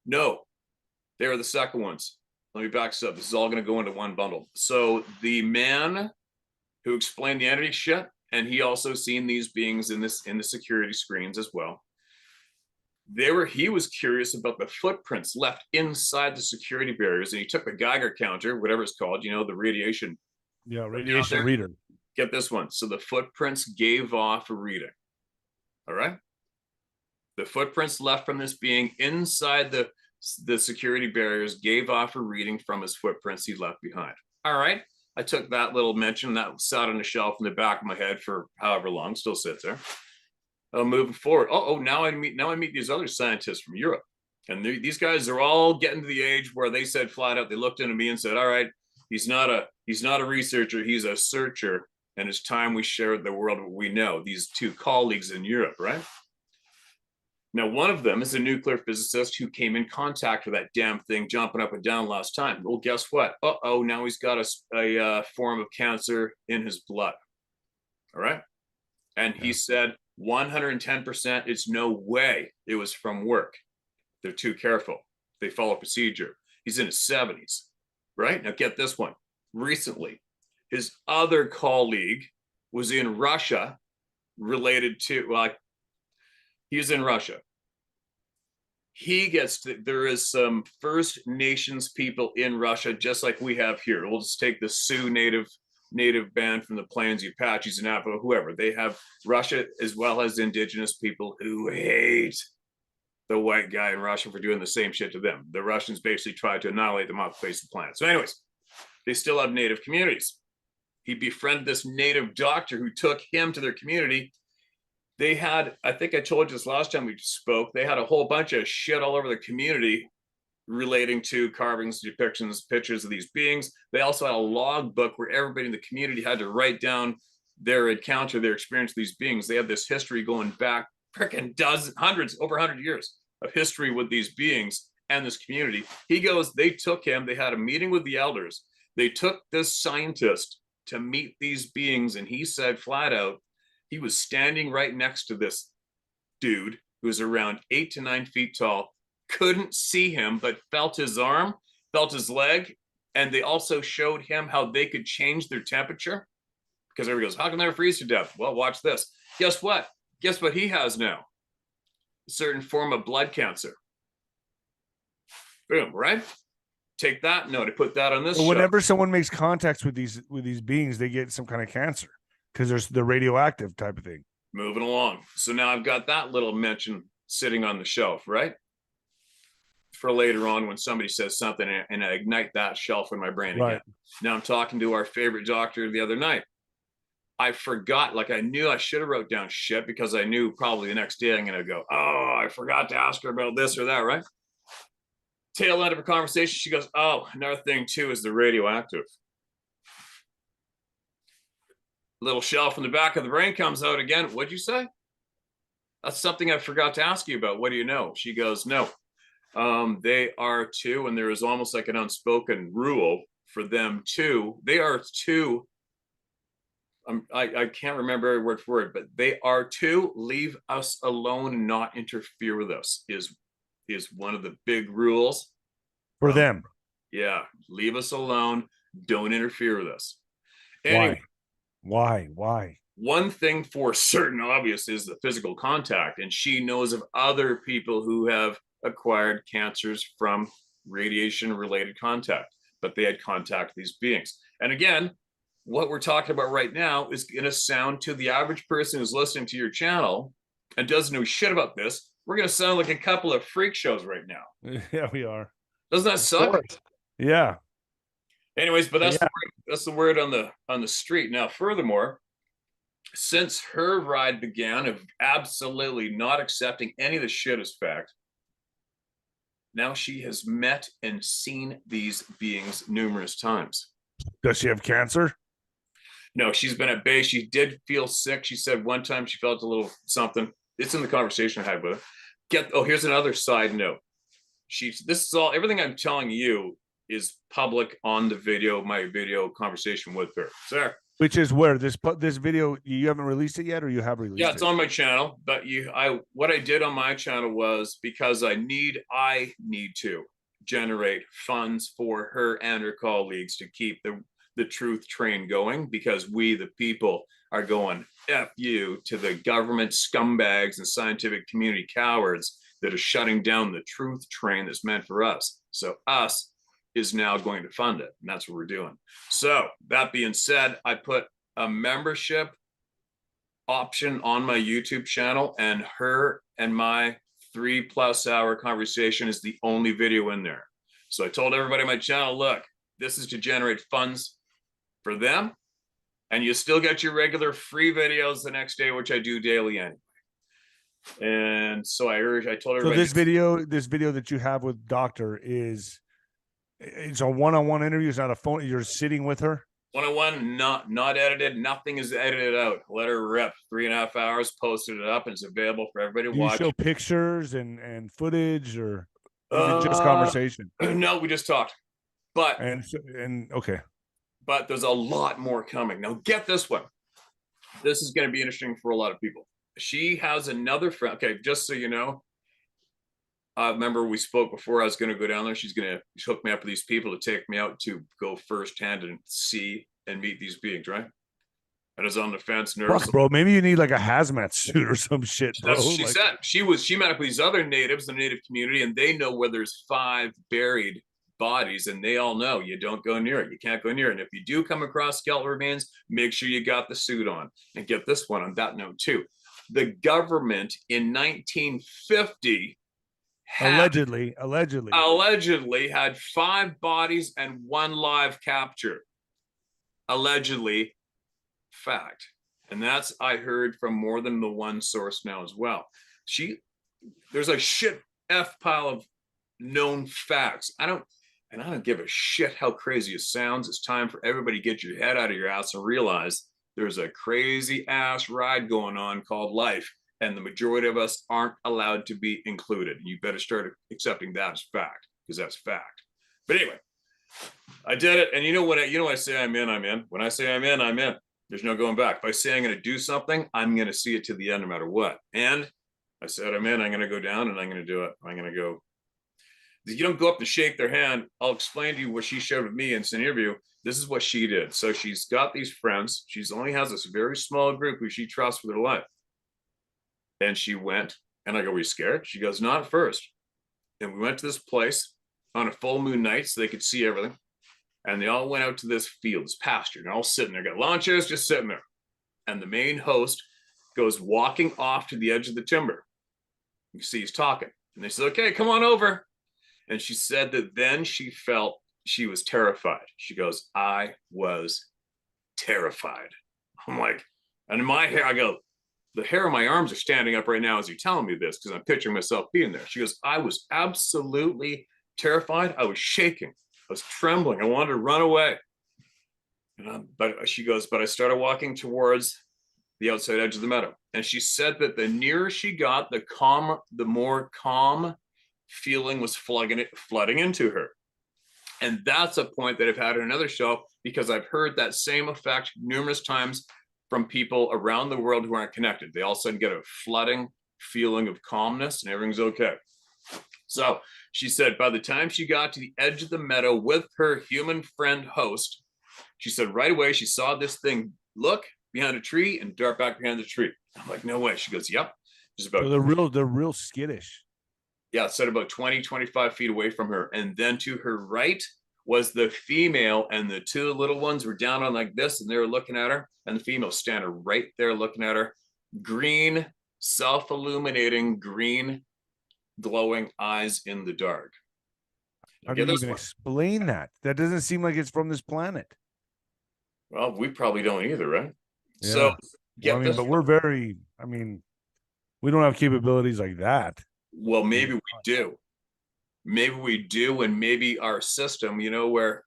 No, they are the second ones. let me back this up. This is all going to go into one bundle. So the man who explained the entity shit, and he also seen these beings in the security screens as well. He was curious about the footprints left inside the security barriers, and he took the Geiger counter, whatever it's called, the radiation. Yeah, radiation reader. Get this one. So the footprints gave off a reading. All right. The footprints left from this being inside the security barriers gave off a reading from his footprints he left behind. All right. I took that little mention that sat on a shelf in the back of my head for however long, still sits there. Moving forward. Now I meet these other scientists from Europe, and these guys are all getting to the age where they said flat out, they looked into me and said, all right, he's not a researcher, he's a searcher, and it's time we share the world what we know. These two colleagues in Europe, right? Now, one of them is a nuclear physicist who came in contact with that damn thing jumping up and down last time. Well, guess what? Now he's got a form of cancer in his blood. All right. And he said 110%, it's no way it was from work. They're too careful. They follow procedure. He's in his 70s. Right. Now, get this one. Recently, his other colleague was in Russia related to, he was in Russia. There is some First Nations people in Russia, just like we have here. We'll just take the Sioux native band from the plains, the Apaches and Navajo, whoever. They have Russia as well as indigenous people who hate the white guy in Russia for doing the same shit to them. The Russians basically tried to annihilate them off the face of the planet. So anyways, they still have native communities. He befriended this native doctor who took him to their community. They had, I think I told you this last time we spoke, they had a whole bunch of shit all over the community relating to carvings, depictions, pictures of these beings. They also had a log book where everybody in the community had to write down their encounter, their experience with these beings. They have this history going back freaking hundreds, over 100 years of history with these beings and this community. They took him, they had a meeting with the elders. They took this scientist to meet these beings, and he said flat out, he was standing right next to this dude who was around 8 to 9 feet tall, couldn't see him, but felt his arm, felt his leg. And they also showed him how they could change their temperature. Because everybody goes, how can they freeze to death? Well, watch this. Guess what? Guess what he has now? A certain form of blood cancer. Boom, right? Take that note. I put that on this. So whenever someone makes contacts with these beings, they get some kind of cancer because there's the radioactive type of thing. Moving along. So now I've got that little mention sitting on the shelf, right? For later on when somebody says something and I ignite that shelf in my brain again. Now I'm talking to our favorite doctor the other night. I forgot, I knew I should have wrote down shit because I knew probably the next day I'm going to go, I forgot to ask her about this or that, right? Tail end of a conversation, she goes, another thing too is the radioactive. Little shelf in the back of the brain comes out again. What'd you say? That's something I forgot to ask you about. What do you know? She goes, no. They are too, and there is almost like an unspoken rule for them too. They are too. I can't remember every word for it, but they are to leave us alone and not interfere with us is one of the big rules for them. Yeah, leave us alone. Don't interfere with us. Anyway, Why? One thing for certain obvious is the physical contact, and she knows of other people who have acquired cancers from radiation-related contact, but they had contact with these beings. And again, what we're talking about right now is going to sound to the average person who's listening to your channel and doesn't know shit about this. We're going to sound like a couple of freak shows right now. Yeah, we are. Doesn't that suck? Yeah. Anyways, but that's the word on the street. Now, furthermore, since her ride began of absolutely not accepting any of the shit as fact, now she has met and seen these beings numerous times. Does she have cancer? No, she's been at base. She did feel sick. She said one time she felt a little something. It's in the conversation I had with her. Here's another side note. This is all, everything I'm telling you is public on the video, my video conversation with her. There. Which is where this video, you haven't released it yet, or you have released it? Yeah, it's on my channel. But what I did on my channel was because I need to. generate funds for her and her colleagues to keep the truth train going, because we, the people, are going F you to the government scumbags and scientific community cowards that are shutting down the truth train that's meant for us. So us is now going to fund it, and that's what we're doing. So that being said, I put a membership option on my YouTube channel, and her and my 3+ hour conversation is the only video in there. So I told everybody on my channel, look, this is to generate funds for them, and you still get your regular free videos the next day, which I do daily anyway. And so I told everybody. So this video that you have with Doctor it's a one-on-one interview. It's not a phone. You're sitting with her. One-on-one, not edited. Nothing is edited out. Let her rip. 3.5 hours, posted it up, and it's available for everybody to watch. You show pictures and footage, or is it just conversation? No, we just talked. But okay. But there's a lot more coming. Now get this one. This is going to be interesting for a lot of people. She has another friend. Okay, just so you know, remember we spoke before I was going to go down there. She's going to hook me up with these people to take me out to go firsthand and see and meet these beings, right? And I was on the fence, nervous. Fuck, bro, maybe you need like a hazmat suit or some shit, bro. That's what she said. She met up with these other natives, the native community, and they know where there's 5 buried bodies, and they all know you don't go near it. You can't go near it. And if you do come across skeletal remains, make sure you got the suit on. And get this one on that note too. The government in 1950 allegedly had 5 bodies and 1 live capture. Allegedly, fact. And that's, I heard from more than the one source now as well. There's a shit F pile of known facts. I don't give a shit how crazy it sounds. It's time for everybody to get your head out of your ass and realize there's a crazy ass ride going on called life, and the majority of us aren't allowed to be included. You better start accepting that as fact, because that's fact. But anyway, I did it, and when I say I'm in, I'm in. When I say I'm in, I'm in. There's no going back. If I say I'm going to do something, I'm going to see it to the end no matter what. And I said I'm in. I'm going to go down, and I'm going to do it. I'm going to go. You don't go up and shake their hand. I'll explain to you what she showed with me in this interview. This is what she did. So she's got these friends. She only has this very small group who she trusts with her life. And she went, and I go, were you scared? She goes, not at first. And we went to this place on a full moon night so they could see everything. And they all went out to this field, this pasture, and all sitting there, got lawn chairs just sitting there. And the main host goes walking off to the edge of the timber. You see he's talking. And they said, okay, come on over. And she said that then she felt she was terrified. She goes, I was terrified. I'm like, and in my hair, I go, the hair on my arms are standing up right now as you're telling me this, because I'm picturing myself being there. She goes, I was absolutely terrified. I was shaking. I was trembling. I wanted to run away. But she goes, but I started walking towards the outside edge of the meadow. And she said that the nearer she got, the more calm feeling was flooding into her. And that's a point that I've had in another show, because I've heard that same effect numerous times from people around the world who aren't connected. They all of a sudden get a flooding feeling of calmness and everything's okay. So she said by the time she got to the edge of the meadow with her human friend host, she said right away she saw this thing look behind a tree and dart back behind the tree. I'm like, no way. She goes, yep. Just about. So they're real skittish. Yeah, it said about 20, 25 feet away from her. And then to her right was the female, and the 2 little ones were down on like this, and they were looking at her, and the female standing right there looking at her. Green, self-illuminating, green, glowing eyes in the dark. How do you even explain that? That doesn't seem like it's from this planet. Well, we probably don't either, right? Yeah. So, but we're very, we don't have capabilities like that. Well, maybe we do. Maybe we do, and maybe our system, where,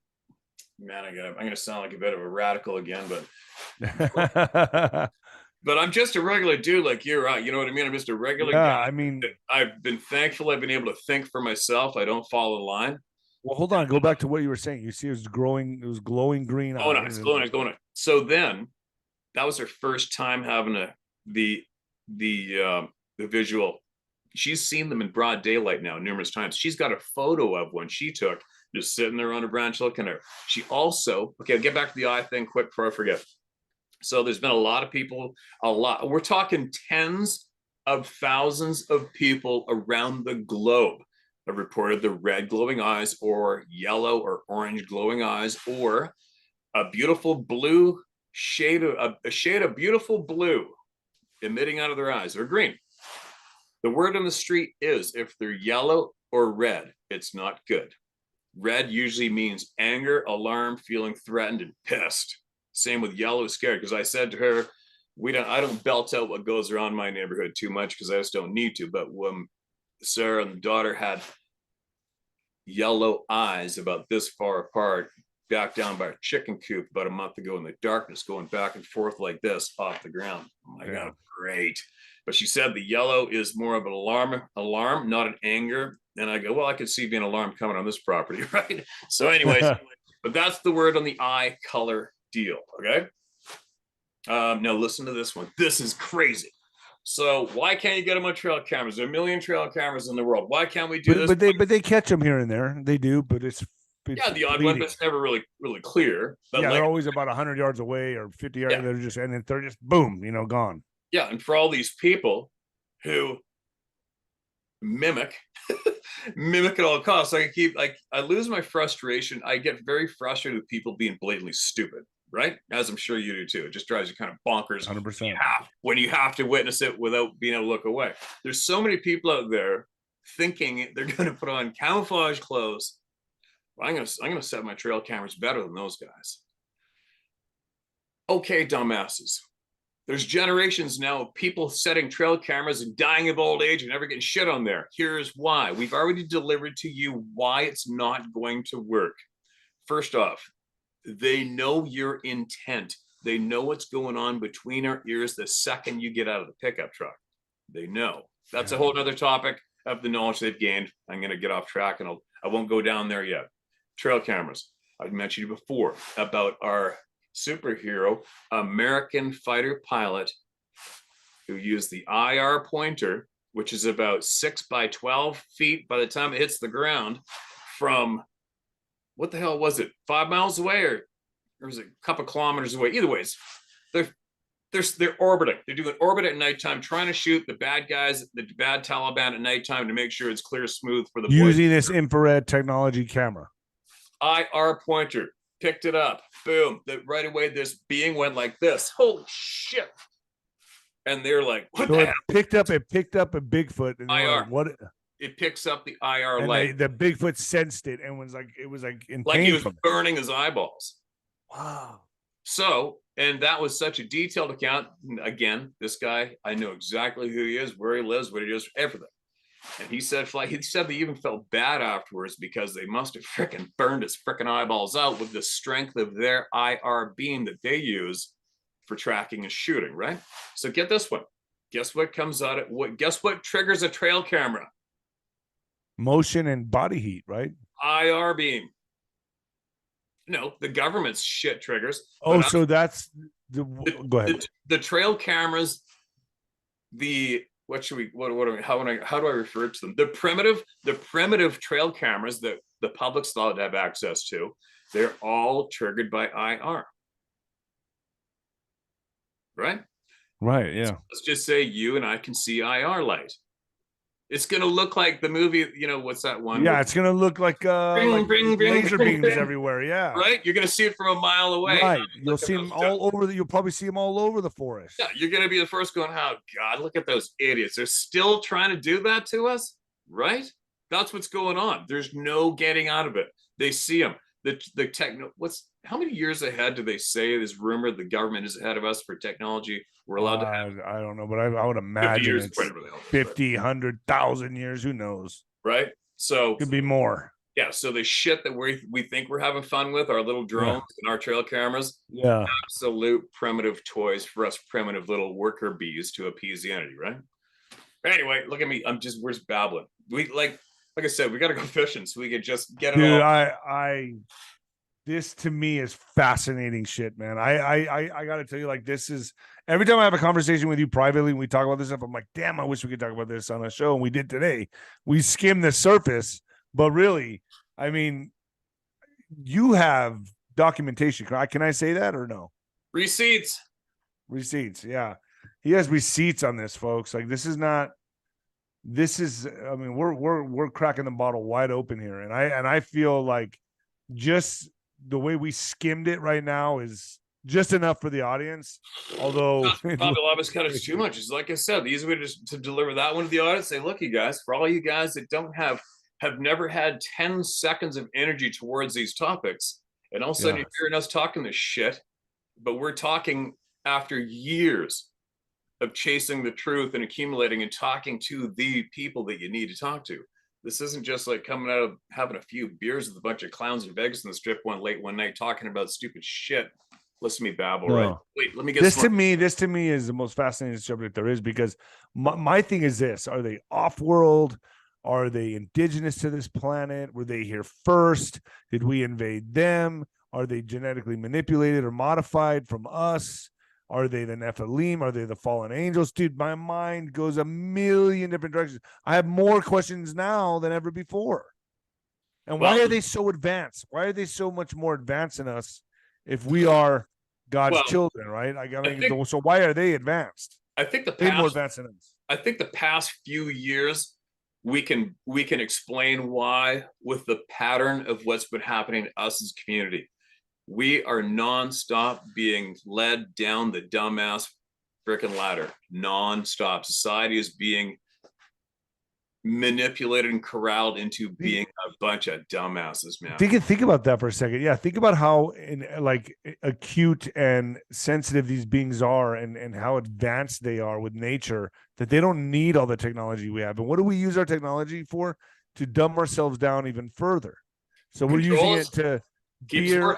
man, I'm going to sound like a bit of a radical again, but but I'm just a regular dude like you, right? You know what I mean? I'm just a regular guy. I've been thankful I've been able to think for myself. I don't follow the line. Well, hold on. Go back to what you were saying. You see, it was glowing green. Oh, no, it's glowing. So then, that was her first time having the visual, she's seen them in broad daylight now numerous times. She's got a photo of one she took just sitting there on a branch looking at her. She also, okay, I'll get back to the eye thing quick before I forget. So there's been a lot of people, we're talking tens of thousands of people around the globe have reported the red glowing eyes or yellow or orange glowing eyes or a beautiful blue shade of a shade of beautiful blue emitting out of their eyes or green. The word on the street is if they're yellow or red, it's not good. Red usually means anger, alarm, feeling threatened and pissed. Same with yellow, scared. Because I said to her, I don't belt out what goes around my neighborhood too much because I just don't need to. But when Sarah and the daughter had yellow eyes about this far apart, back down by a chicken coop about a month ago in the darkness, going back and forth like this off the ground. Oh my God, great. But she said the yellow is more of an alarm, not an anger. And I go, well, I could see being alarm coming on this property, right? So anyways, but that's the word on the eye color deal, okay? Now listen to this one. This is crazy. So why can't you get them on trail cameras? There are a million trail cameras in the world. Why can't we do this? But they catch them here and there. They do, but it's yeah, the odd one, but it's never really clear. But yeah, they're always about 100 yards away or 50 yards. Yeah. They're just boom, gone. Yeah, and for all these people who mimic at all costs, I lose my frustration. I get very frustrated with people being blatantly stupid, right? As I'm sure you do too. It just drives you kind of bonkers. 100%. When you have to witness it without being able to look away. There's so many people out there thinking they're going to put on camouflage clothes. Well, I'm going to set my trail cameras better than those guys. Okay, dumbasses. There's generations now of people setting trail cameras and dying of old age and never getting shit on there. Here's why. We've already delivered to you why it's not going to work. First off, they know your intent. They know what's going on between our ears the second you get out of the pickup truck. They know. That's a whole other topic of the knowledge they've gained. I'm going to get off track and I won't go down there yet. Trail cameras. I mentioned before about our superhero American fighter pilot who used the IR pointer, which is about 6 by 12 feet by the time it hits the ground, from what the hell was it, 5 miles away or was it a couple kilometers away? Either ways, they're orbiting. They're doing orbit at nighttime, trying to shoot the bad guys, the bad Taliban at nighttime to make sure it's clear, smooth for the using this infrared technology camera. IR pointer. Picked it up, boom, right away this being went like this. Holy shit. And they're like, what the hell? It picked up a Bigfoot and IR. Like, what? It picks up the IR and light. The Bigfoot sensed it and was like in like pain. He was burning his eyeballs. Wow. So, and that was such a detailed account. Again, this guy, I know exactly who he is, where he lives, what he does, everything. And he said they even felt bad afterwards because they must have freaking burned his freaking eyeballs out with the strength of their IR beam that they use for tracking and shooting, right? So get this one. Guess what comes out of what? Guess what triggers a trail camera? Motion and body heat, right? IR beam. No, the government's shit triggers. Oh, so that's go ahead. The trail cameras, how do I refer to them? The primitive trail cameras that the public's allowed to have access to, they're all triggered by IR. Right? Right, yeah. So let's just say you and I can see IR light. It's going to look like the movie, what's that one? Yeah, it's going to look like, laser beams everywhere, yeah. Right? You're going to see it from a mile away. Right. You'll see them all over you'll probably see them all over the forest. Yeah, you're going to be the first going, oh, God, look at those idiots. They're still trying to do that to us, right? That's what's going on. There's no getting out of it. They see them. How many years ahead do they say this rumor the government is ahead of us for technology we're allowed to have? I don't know, but I would imagine 50 years, 50, 100,000 years. Who knows? Right? So could be more. Yeah. So the shit that we think we're having fun with, our little drones and our trail cameras, absolute primitive toys for us primitive little worker bees to appease the entity, right? Anyway, look at me. We're just babbling. We like I said, we got to go fishing so we could just get it all. this to me is fascinating shit, man. I got to tell you, like, this is every time I have a conversation with you privately and we talk about this stuff, I'm like, damn, I wish we could talk about this on a show. And we did today. We skimmed the surface, but really, I mean, you have documentation. Can I say that or no? Receipts. Yeah. He has receipts on this, folks. Like, this is, I mean, we're cracking the bottle wide open here. And I feel like just the way we skimmed it right now is just enough for the audience. Although probably a lot of us cut it too much. It's like I said, the easy way to deliver that one to the audience, say, look, you guys, for all you guys that don't have never had 10 seconds of energy towards these topics, and all of a sudden you're hearing us talking this shit, but we're talking after years of chasing the truth and accumulating and talking to the people that you need to talk to. This isn't just like coming out of having a few beers with a bunch of clowns in Vegas in the strip late one night talking about stupid shit. Listen to me babble, right? Wait, let me get this to me is the most fascinating subject there is, because my thing is this: are they off-world? Are they indigenous to this planet? Were they here first? Did we invade them? Are they genetically manipulated or modified from us? Are they the Nephilim? Are they the fallen angels? Dude, my mind goes a million different directions. I have more questions now than ever before. And why are they so advanced? Why are they so much more advanced than us if we are God's children, right? So why are they advanced? I think more advanced than us. I think the past few years, we can explain why with the pattern of what's been happening to us as a community. We are nonstop being led down the dumbass freaking ladder. Nonstop. Society is being manipulated and corralled into being a bunch of dumbasses, man. Think about that for a second. Yeah, think about how acute and sensitive these beings are, and how advanced they are with nature, that they don't need all the technology we have. And what do we use our technology for? To dumb ourselves down even further. So we're using it to beer,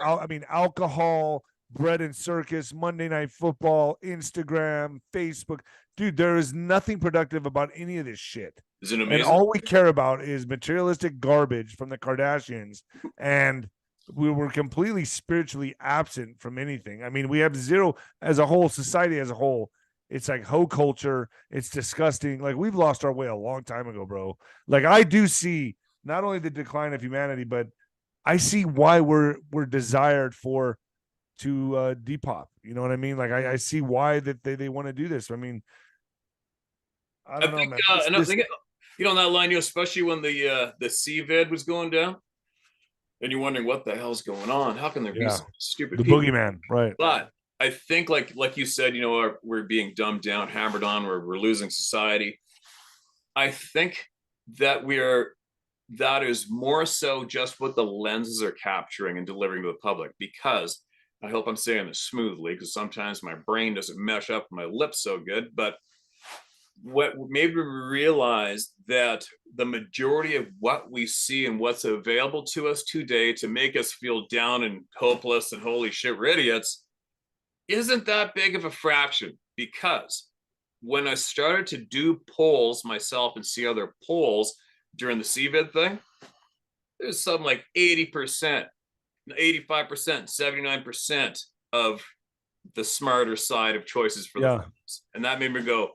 alcohol, bread and circus, Monday Night Football, Instagram, Facebook. Dude, there is nothing productive about any of this shit. Isn't it amazing? And all we care about is materialistic garbage from the Kardashians, and we were completely spiritually absent from anything. I mean, we have zero as a whole, society as a whole. It's like hoe culture. It's disgusting. Like, we've lost our way a long time ago, bro. Like, I do see not only the decline of humanity, but I see why we're desired to depop. You know what I mean? Like, I see why that they want to do this. I mean, I don't know, man. I think, on that line, especially when the CVID was going down, and you're wondering what the hell's going on. How can there be some stupid people? Boogeyman, right? But I think, like you said, we're being dumbed down, hammered on, we're losing society. I think that that is more so just what the lenses are capturing and delivering to the public, because I hope I'm saying this smoothly, because sometimes my brain doesn't mesh up my lips so good, but what made me realize that the majority of what we see and what's available to us today to make us feel down and hopeless and holy shit, we're idiots, isn't that big of a fraction. Because when I started to do polls myself and see other polls during the CVID thing, there's something like 80%, 85%, 79% of the smarter side of choices for the folks. And that made me go,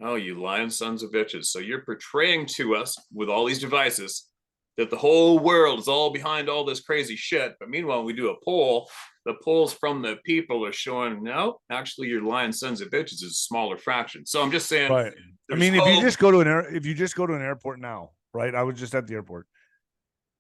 oh, you lying sons of bitches. So you're portraying to us with all these devices that the whole world is all behind all this crazy shit. But meanwhile, when we do a poll, the polls from the people are showing, no, actually you're lying sons of bitches is a smaller fraction. So I'm just saying, right. I mean, if you just go to an airport now, right? I was just at the airport.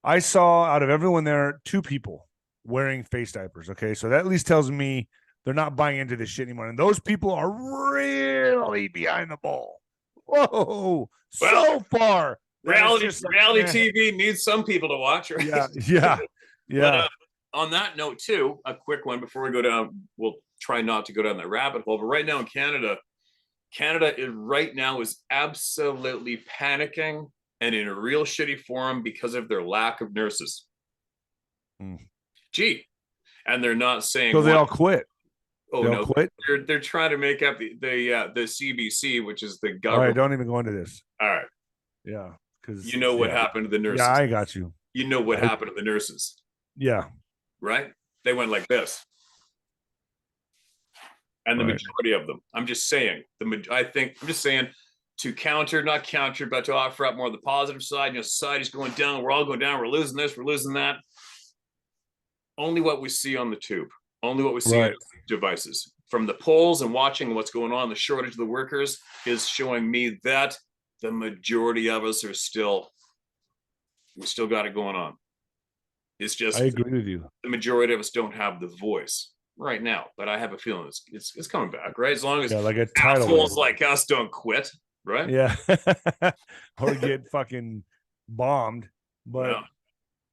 I saw, out of everyone there, 2 people wearing face diapers. Okay. So that at least tells me they're not buying into this shit anymore. And those people are really behind the ball. Whoa. So far. Reality TV needs some people to watch, right? Yeah. But, on that note, too, a quick one before we go down. We'll try not to go down that rabbit hole. But right now in Canada is absolutely panicking and in a real shitty form because of their lack of nurses. Gee, and they're not saying so. They all quit. Oh no, quit. They're trying to make up the CBC, which is the government. All right, don't even go into this. All right. Yeah, because what happened to the nurses. Yeah, I got you. You know what happened to the nurses. Yeah. right? They went like this. And the Right. majority of them, I'm just saying, to counter, not counter, but to offer up more of the positive side. Society's going down. We're all going down. We're losing this. We're losing that. Only what we see on the tube. Only what we see on devices. From the polls and watching what's going on, the shortage of the workers is showing me that the majority of us are we still got it going on. It's just, I agree with you. The majority of us don't have the voice right now, but I have a feeling it's coming back, right? As long as like a title assholes like us don't quit, right? Yeah. Or get fucking bombed. But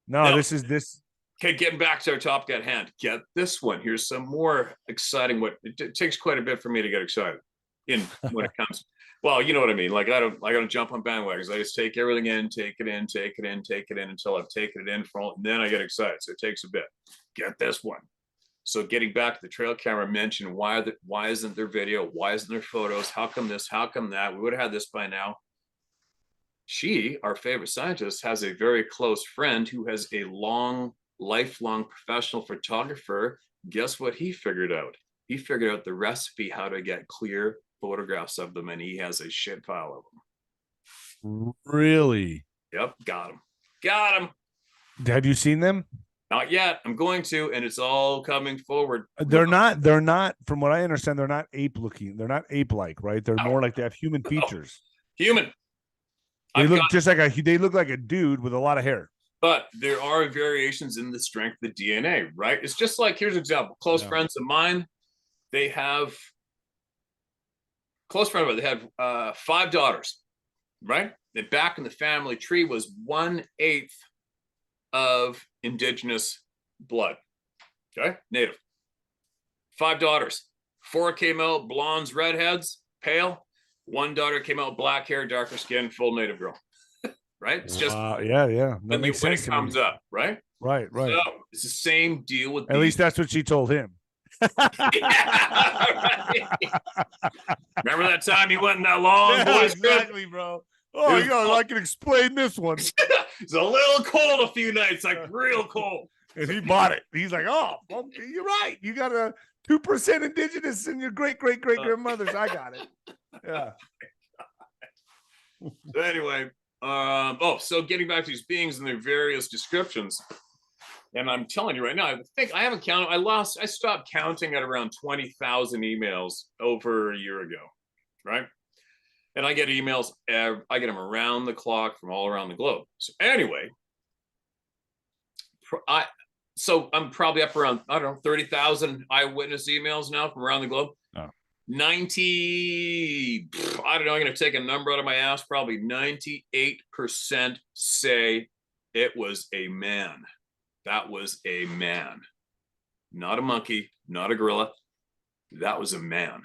no, this is this. Okay, getting back to our topic at hand. Get this one. Here's some more exciting. It takes quite a bit for me to get excited when it comes. Well, you know what I mean. Like I don't jump on bandwagons. I just take everything in, take it in until I've taken it in and then I get excited. So it takes a bit. Get this one. So getting back to the trail camera mention, why isn't there video? Why isn't there photos? How come this? How come that? We would have had this by now. She, our favorite scientist, has a very close friend who has a lifelong professional photographer. Guess what he figured out? He figured out the recipe how to get clear photographs of them, and he has a shit pile of them. Really? Yep, got him. Have you seen them? Not yet. I'm going to, and it's all coming forward. They're not, from what I understand, they're not ape looking. They're not ape-like, right? They're more like they have human features. Human. They look like a dude with a lot of hair. But there are variations in the strength of the DNA, right? It's just like, here's an example. Close friends of mine, they have 5 daughters, right? And back in the family tree was 1/8 of indigenous blood. Okay, native. 5 daughters. 4 came out blondes, redheads, pale. 1 daughter came out black hair, darker skin, full native girl. Right? It's just yeah. That makes sense. When it comes up, right? Right. So it's the same deal with. At least that's what she told him. Remember that time you went in that long voice? Exactly, bro. Oh, I can explain this one. It's a little cold a few nights, like real cold. And he bought it. He's like, oh, okay, you're right. You got a 2% indigenous in your great grandmothers. I got it. Yeah. So anyway, so getting back to these beings and their various descriptions. And I'm telling you right now, I haven't counted. I stopped counting at around 20,000 emails over a year ago, right? And I get emails, I get them around the clock from all around the globe. So anyway, I'm probably up around, 30,000 eyewitness emails now from around the globe. Oh. 90, I'm going to take a number out of my ass, probably 98% say it was a man. That was a man, not a monkey, not a gorilla. That was a man,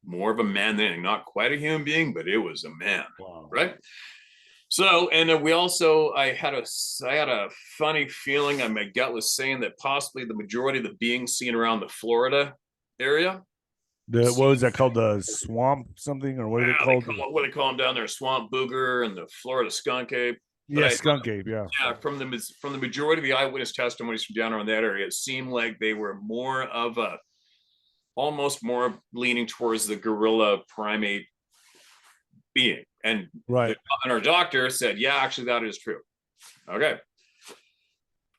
more of a man than anything. Not quite a human being, but it was a man. Wow. Right? So, and then I had a funny feeling, and my gut was saying that possibly the majority of the beings seen around the Florida area. What was that called? The swamp something, or what is it called? What they call them down there, swamp booger and the Florida skunk ape. Yeah, skunk ape, yeah. Yeah, from the majority of the eyewitness testimonies from down around that area, it seemed like they were almost more leaning towards the gorilla primate being. And right. And our doctor said, yeah, actually that is true. Okay.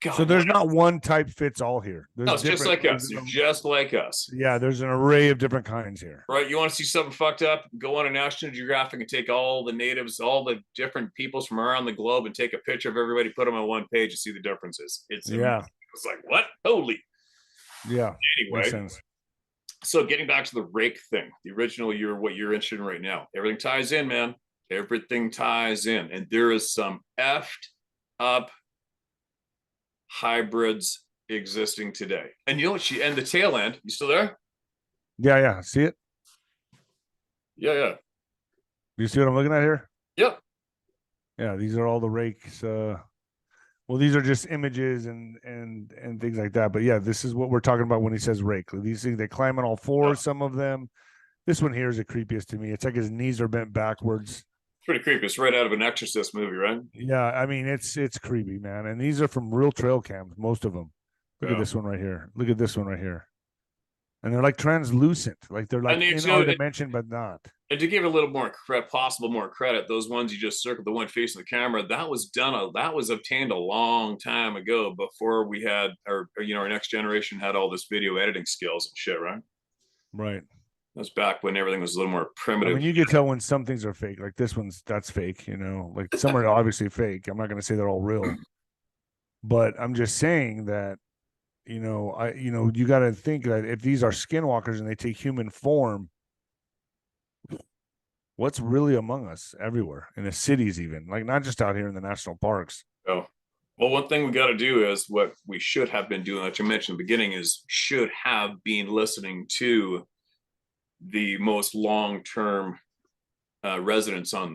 God, so there's not one type fits all here. No, it's just like us. Just like us. Yeah, there's an array of different kinds here. Right. You want to see something fucked up? Go on a National Geographic and take all the natives, all the different peoples from around the globe, and take a picture of everybody, put them on one page and see the differences. It's like, what? Holy. Yeah. Anyway. So getting back to the rake thing, the original, what you're interested in right now. Everything ties in, man. Everything ties in. And there is some effed up hybrids existing today. And you know what? And the tail end, you still there? Yeah. See it? Yeah. You see what I'm looking at here? Yep. Yeah, these are all the rakes. Well, these are just images and things like that. But yeah, this is what we're talking about when he says rake. These things, they climb on all fours, some of them. This one here is the creepiest to me. It's like his knees are bent backwards. Pretty creepy. It's right out of an Exorcist movie, right? Yeah, I mean it's creepy, man. And these are from real trail cams, most of them. Look at this one right here. Look at this one right here. And they're like translucent, like they're like in our dimension, but not. And to give it a little more more credit, those ones you just circled, the one facing the camera, that was obtained a long time ago, before we had our next generation had all this video editing skills and shit, right? Right. That's back when everything was a little more primitive. I mean, you can tell when some things are fake. Like this that's fake, like some are obviously fake. I'm not going to say they're all real, but I'm just saying that, you got to think that if these are skinwalkers and they take human form, what's really among us everywhere in the cities, even like not just out here in the national parks. Oh, well, one thing we got to do is what we should have been doing, like you mentioned in the beginning, is should have been listening to the most long-term residents on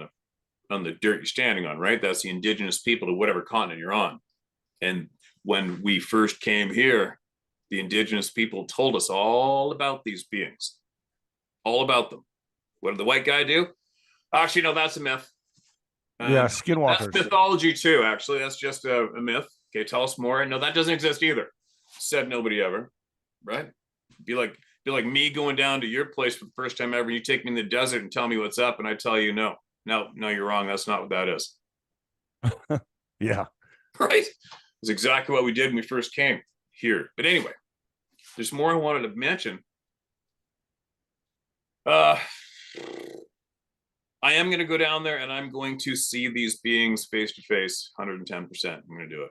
the dirt you're standing on, right? That's the indigenous people to whatever continent you're on. And when we first came here, the indigenous people told us all about these beings, all about them. What did the white guy do? Actually, no, that's a myth. Yeah, skinwalkers. That's mythology too, actually. That's just a myth. Okay, tell us more. No, that doesn't exist either. Said nobody ever, right? Be like me going down to your place for the first time ever. You take me in the desert and tell me what's up, and I tell you no, you're wrong. That's not what that is. Yeah. Right? It's exactly what we did when we first came here. But anyway, there's more I wanted to mention. I am going to go down there and I'm going to see these beings face to face, 110%. I'm going to do it.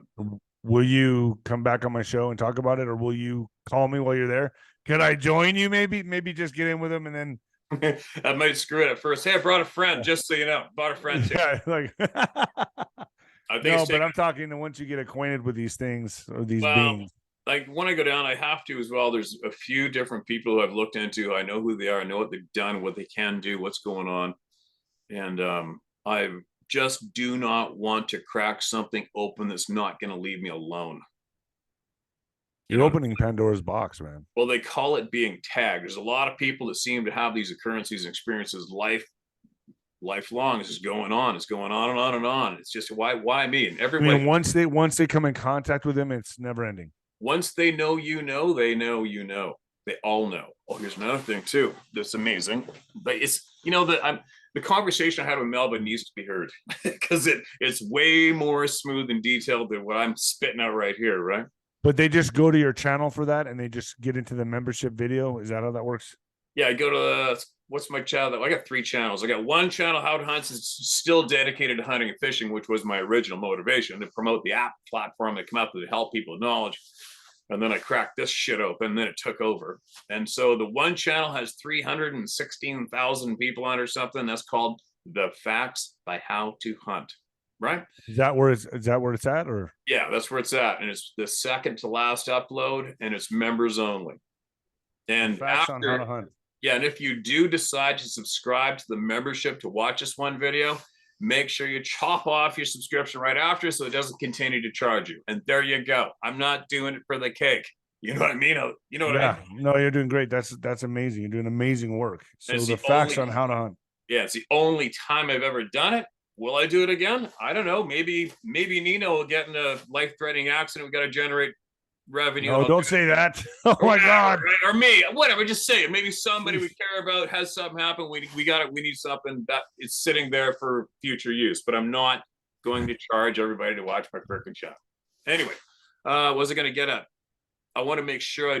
Will you come back on my show and talk about it, or will you call me while you're there? Can I join you? Maybe just get in with them and then. I might screw it at first. Hey, I brought a friend, just so you know. Brought a friend too. Yeah, like. No, but I'm talking to once you get acquainted with these things or these beings. Like when I go down, I have to as well. There's a few different people who I've looked into. I know who they are. I know what they've done, what they can do, what's going on. And I just do not want to crack something open that's not going to leave me alone. You're opening Pandora's box, man. Well, they call it being tagged. There's a lot of people that seem to have these occurrences and experiences lifelong. This is going on. It's going on and on and on. It's just why me? And everybody. I mean, once they come in contact with them, it's never ending. Once they know, they know, they all know. Oh, here's another thing too. That's amazing. But it's that the conversation I had with Melba needs to be heard because it's way more smooth and detailed than what I'm spitting out right here, right? But they just go to your channel for that and they just get into the membership video. Is that how that works? Yeah, I go to what's my channel? I got 3 channels. I got one channel, How to Hunt, is still dedicated to hunting and fishing, which was my original motivation, to promote the app platform that come up to help people with knowledge. And then I cracked this shit open, and then it took over. And so the one channel has 316,000 people on or something. That's called The Facts by How to Hunt. Right? Is that where it's at? Or yeah, that's where it's at. And it's the second to last upload, and it's members only. And Facts on How to Hunt. Yeah, and if you do decide to subscribe to the membership to watch this one video, make sure you chop off your subscription right after so it doesn't continue to charge you. And there you go. I'm not doing it for the cake. You know what I mean? You know what I mean? No, you're doing great. That's amazing. You're doing amazing work. So the facts on How to Hunt. Yeah, it's the only time I've ever done it. Will I do it again? I don't know. Maybe Nino will get in a life-threatening accident. We got to generate revenue. No, don't say that. Oh my God. Or me, whatever. Just say it. Maybe somebody we care about has something happen. We need something that is sitting there for future use. But I'm not going to charge everybody to watch my freaking show. Anyway, was I going to get at? I want to make sure I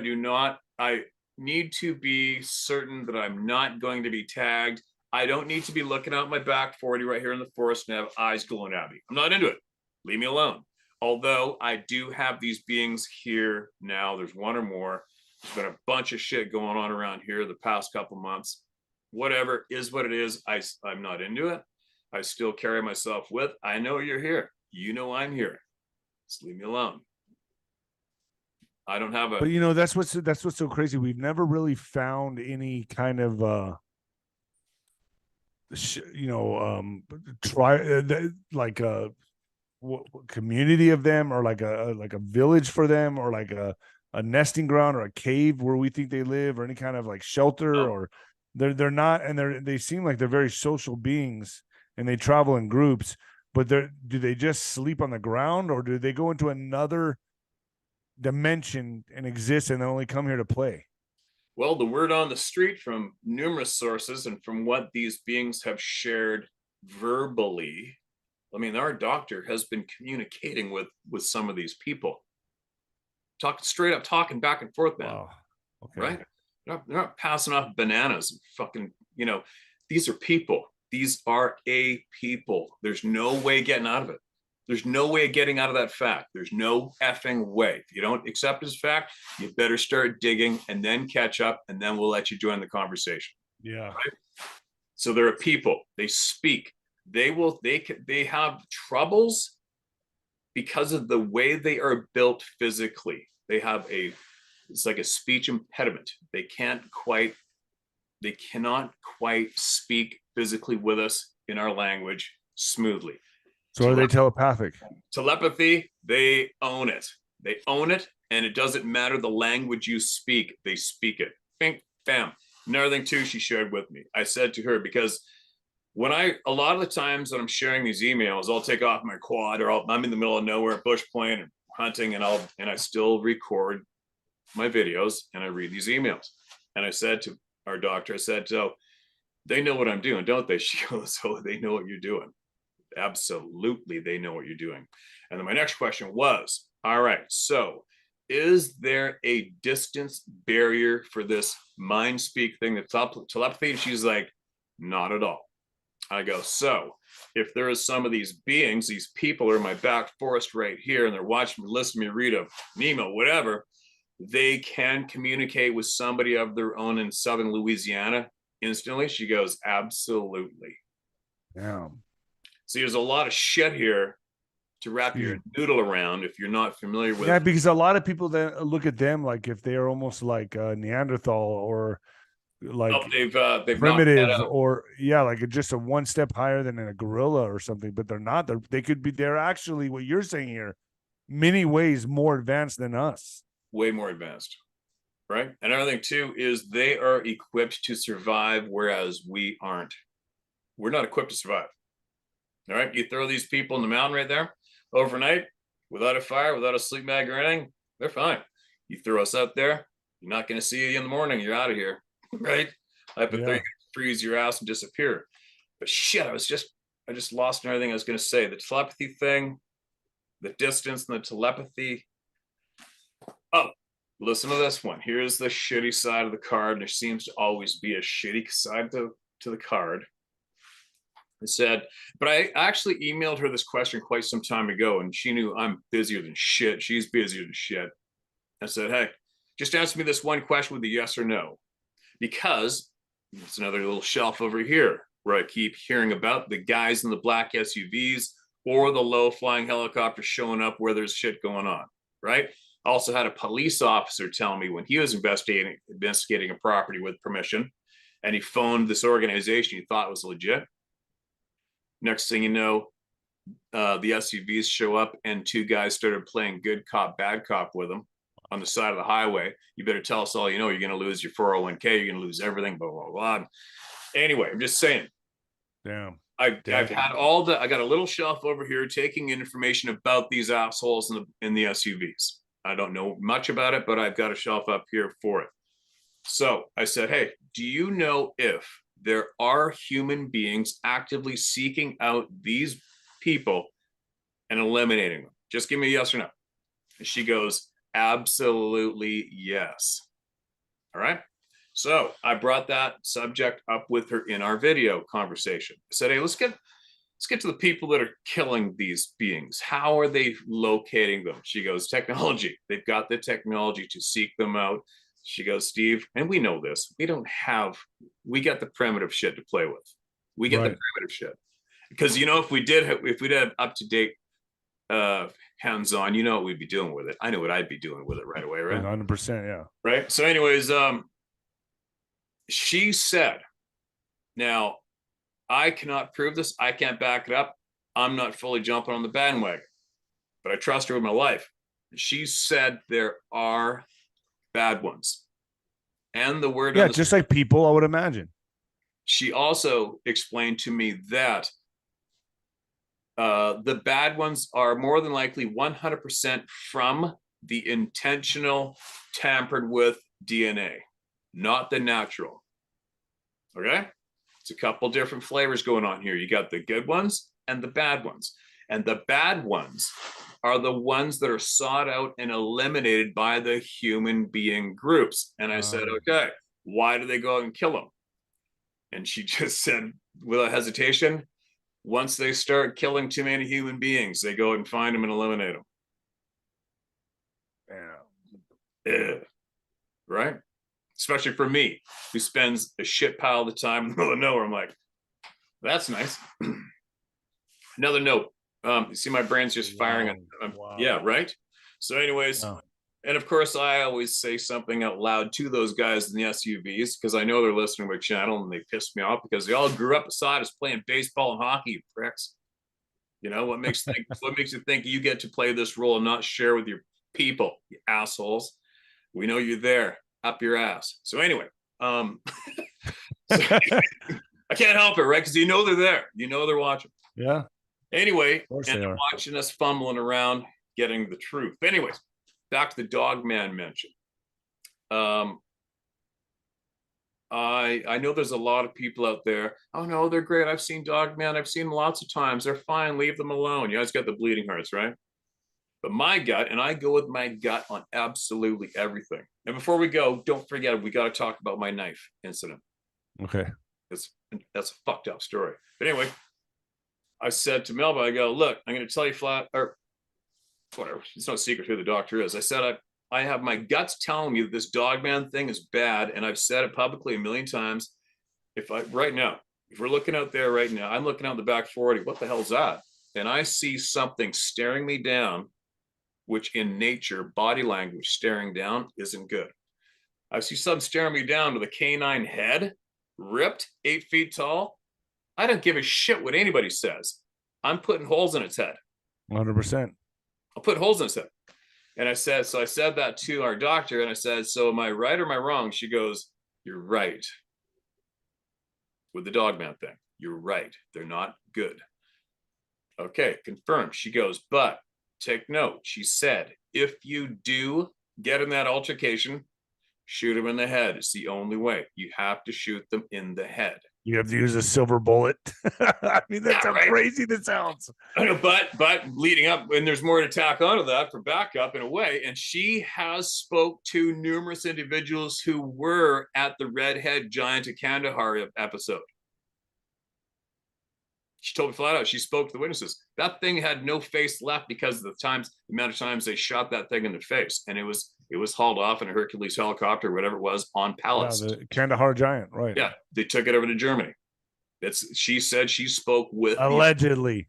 need to be certain that I'm not going to be tagged. I don't need to be looking out my back 40 right here in the forest and have eyes glowing at me. I'm not into it. Leave me alone. Although I do have these beings here now. There's one or more. There's been a bunch of shit going on around here the past couple months. Whatever is what it is. I'm not into it. I still carry myself with. I know you're here. You know I'm here. Just leave me alone. I don't have a. But that's what's so crazy. We've never really found any kind of community of them, or like a village for them, or like a nesting ground or a cave where we think they live, or any kind of like shelter. Or they're not, and they seem like they're very social beings and they travel in groups. But do they just sleep on the ground, or do they go into another dimension and exist and only come here to play? Well, the word on the street from numerous sources and from what these beings have shared verbally, I mean, our doctor has been communicating with some of these people, talking straight up, talking back and forth, man. Wow. Okay. Right? They're not passing off bananas and fucking, these are people. These are a people. There's no way getting out of it. There's no way getting out of that fact. There's no effing way. If you don't accept as fact, you better start digging and then catch up, and then we'll let you join the conversation. Yeah. Right? So they're a people. They speak. They have troubles because of the way they are built physically. They have it's like a speech impediment. They cannot quite speak physically with us in our language smoothly. So are they telepathic? Telepathy, they own it. They own it, and it doesn't matter the language you speak. They speak it. Bing, bam. Another thing too, she shared with me. I said to her, because a lot of the times when I'm sharing these emails, I'll take off my quad, or I'm in the middle of nowhere, bush plane and hunting, and I still record my videos and I read these emails. And I said to our doctor, I said, so they know what I'm doing, don't they? She goes, oh, they know what you're doing. Absolutely, they know what you're doing. And then my next question was, all right, so is there a distance barrier for this mind speak thing, the telepathy? And she's like, not at all. I go, so if there is some of these beings, these people are in my back forest right here, and they're watching me, listening to me read a Nino, whatever, they can communicate with somebody of their own in southern Louisiana instantly. She goes, absolutely. Yeah. See, there's a lot of shit here to wrap your noodle around if you're not familiar with. Yeah, because a lot of people then look at them like if they are almost like Neanderthal or like they've primitive, or like just a one step higher than a gorilla or something. But they're not. They're actually, what you're saying here, many ways more advanced than us. Way more advanced, right? And another thing too is they are equipped to survive, whereas we aren't. We're not equipped to survive. All right, you throw these people in the mountain right there overnight without a fire, without a sleep bag or anything, they're fine. You throw us out there, you're not going to see you in the morning. You're out of here, right? I put there, you freeze your ass and disappear. But shit, I just lost everything I was going to say. The telepathy thing, the distance and the telepathy. Oh, listen to this one. Here's the shitty side of the card. There seems to always be a shitty side to the card. I said, but I actually emailed her this question quite some time ago, and she knew I'm busier than shit. She's busier than shit. I said, hey, just answer me this one question with a yes or no, because it's another little shelf over here where I keep hearing about the guys in the black SUVs or the low flying helicopters showing up where there's shit going on, right? I also had a police officer tell me when he was investigating a property with permission, and he phoned this organization he thought was legit. Next thing you know, the SUVs show up and two guys started playing good cop, bad cop with them on the side of the highway. You better tell us all you know. You're going to lose your 401k. You're going to lose everything, blah, blah, blah. Anyway, I'm just saying. Damn. I've had I got a little shelf over here taking information about these assholes in the SUVs. I don't know much about it, but I've got a shelf up here for it. So I said, hey, do you know if there are human beings actively seeking out these people and eliminating them? Just give me a yes or no. And she goes, absolutely yes. All right. So I brought that subject up with her in our video conversation. I said, hey, let's get to the people that are killing these beings. How are they locating them? She goes, technology. They've got the technology to seek them out. She goes, Steve, and we know this, we got the primitive shit to play with. We get the primitive shit. Because, if we did have up-to-date hands-on, what we'd be doing with it. I know what I'd be doing with it right away, right? 100%, yeah. Right? So anyways, she said, now, I cannot prove this. I can't back it up. I'm not fully jumping on the bandwagon, but I trust her with my life. She said there are bad ones. And the word... Yeah, just like people, I would imagine. She also explained to me that the bad ones are more than likely 100% from the intentional tampered with DNA, not the natural. Okay? It's a couple different flavors going on here. You got the good ones and the bad ones. And the bad ones are the ones that are sought out and eliminated by the human being groups. And I said, okay, why do they go out and kill them? And she just said, without hesitation, once they start killing too many human beings, they go out and find them and eliminate them. Yeah. Right? Especially for me, who spends a shit pile of the time in the middle of nowhere. I'm like, that's nice. Another note. You see my brain's just firing. Wow. Yeah, right? So anyways, and of course, I always say something out loud to those guys in the SUVs because I know they're listening to my channel and they piss me off because they all grew up beside us playing baseball and hockey, you pricks. You know, what makes you think you get to play this role and not share with your people, you assholes? We know you're there, up your ass. So anyway, so I can't help it, right? Because you know they're there. You know they're watching. Yeah. Anyway, and they're watching us fumbling around getting the truth. But anyways, back to the Dogman mention. I know there's a lot of people out there. Oh no, they're great. I've seen Dogman. I've seen them lots of times. They're fine. Leave them alone. You guys got the bleeding hearts, right? But my gut, and I go with my gut on absolutely everything. And before we go, don't forget, we got to talk about my knife incident. Okay. That's a fucked up story. But anyway, I said to Melba, I go, look, I'm going to tell you flat, or whatever. It's no secret who the doctor is. I said, I have my guts telling me that this Dogman thing is bad. And I've said it publicly a million times. Right now, if we're looking out there right now, I'm looking out the back 40. What the hell is that? And I see something staring me down, which in nature, body language staring down isn't good. I see something staring me down with a canine head, ripped, 8 feet tall. I don't give a shit what anybody says. I'm putting holes in its head. 100%. I'll put holes in its head. And I said that to our doctor, and I said, so am I right or am I wrong? She goes, you're right. With the Dogman thing, you're right. They're not good. Okay, confirmed. She goes, but take note. She said, if you do get in that altercation, shoot them in the head. It's the only way. You have to shoot them in the head. You have to use a silver bullet. I mean, that's how crazy that sounds. I know, but leading up, and there's more to tack onto that for backup in a way. And she has spoke to numerous individuals who were at the Redhead Giant of Kandahar episode. She told me flat out, she spoke to the witnesses. That thing had no face left because of the amount of times they shot that thing in the face. And it was hauled off in a Hercules helicopter, whatever it was, on pallets. Yeah, the Kandahar Giant, right. Yeah, they took it over to Germany. She said she spoke with... Allegedly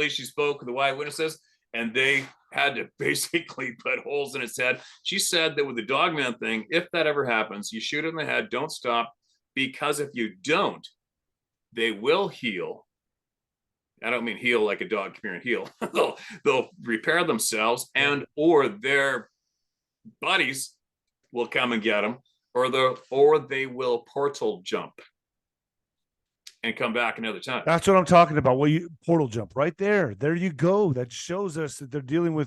she spoke with the eyewitnesses, and they had to basically put holes in its head. She said that with the Dogman thing, if that ever happens, you shoot it in the head, don't stop, because if you don't, they will heal. I don't mean heal like a dog, come here and heal. they'll repair themselves, and or their buddies will come and get them, or they will portal jump and come back another time. That's what I'm talking about. Well, portal jump right there. There you go. That shows us that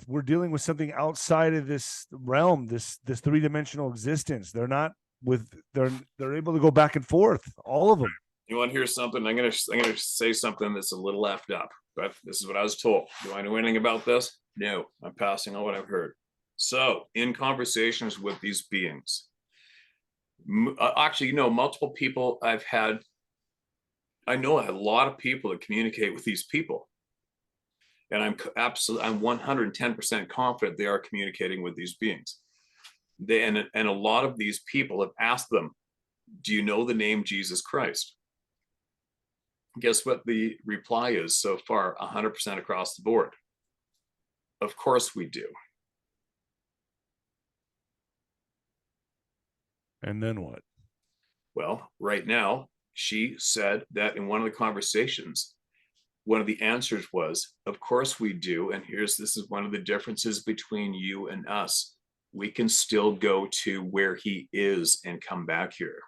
we're dealing with something outside of this realm, this three-dimensional existence. They're able to go back and forth, all of them. You want to hear something? I'm gonna say something that's a little left up, but this is what I was told. Do I know anything about this? No, I'm passing on what I've heard. So, in conversations with these beings, actually, multiple people I've had. I know a lot of people that communicate with these people, and I'm 110% confident they are communicating with these beings. And a lot of these people have asked them, "Do you know the name Jesus Christ?" Guess what the reply is so far, 100% across the board. Of course we do. And then what? Well, right now, she said that in one of the conversations, one of the answers was, of course we do. And this is one of the differences between you and us. We can still go to where he is and come back here.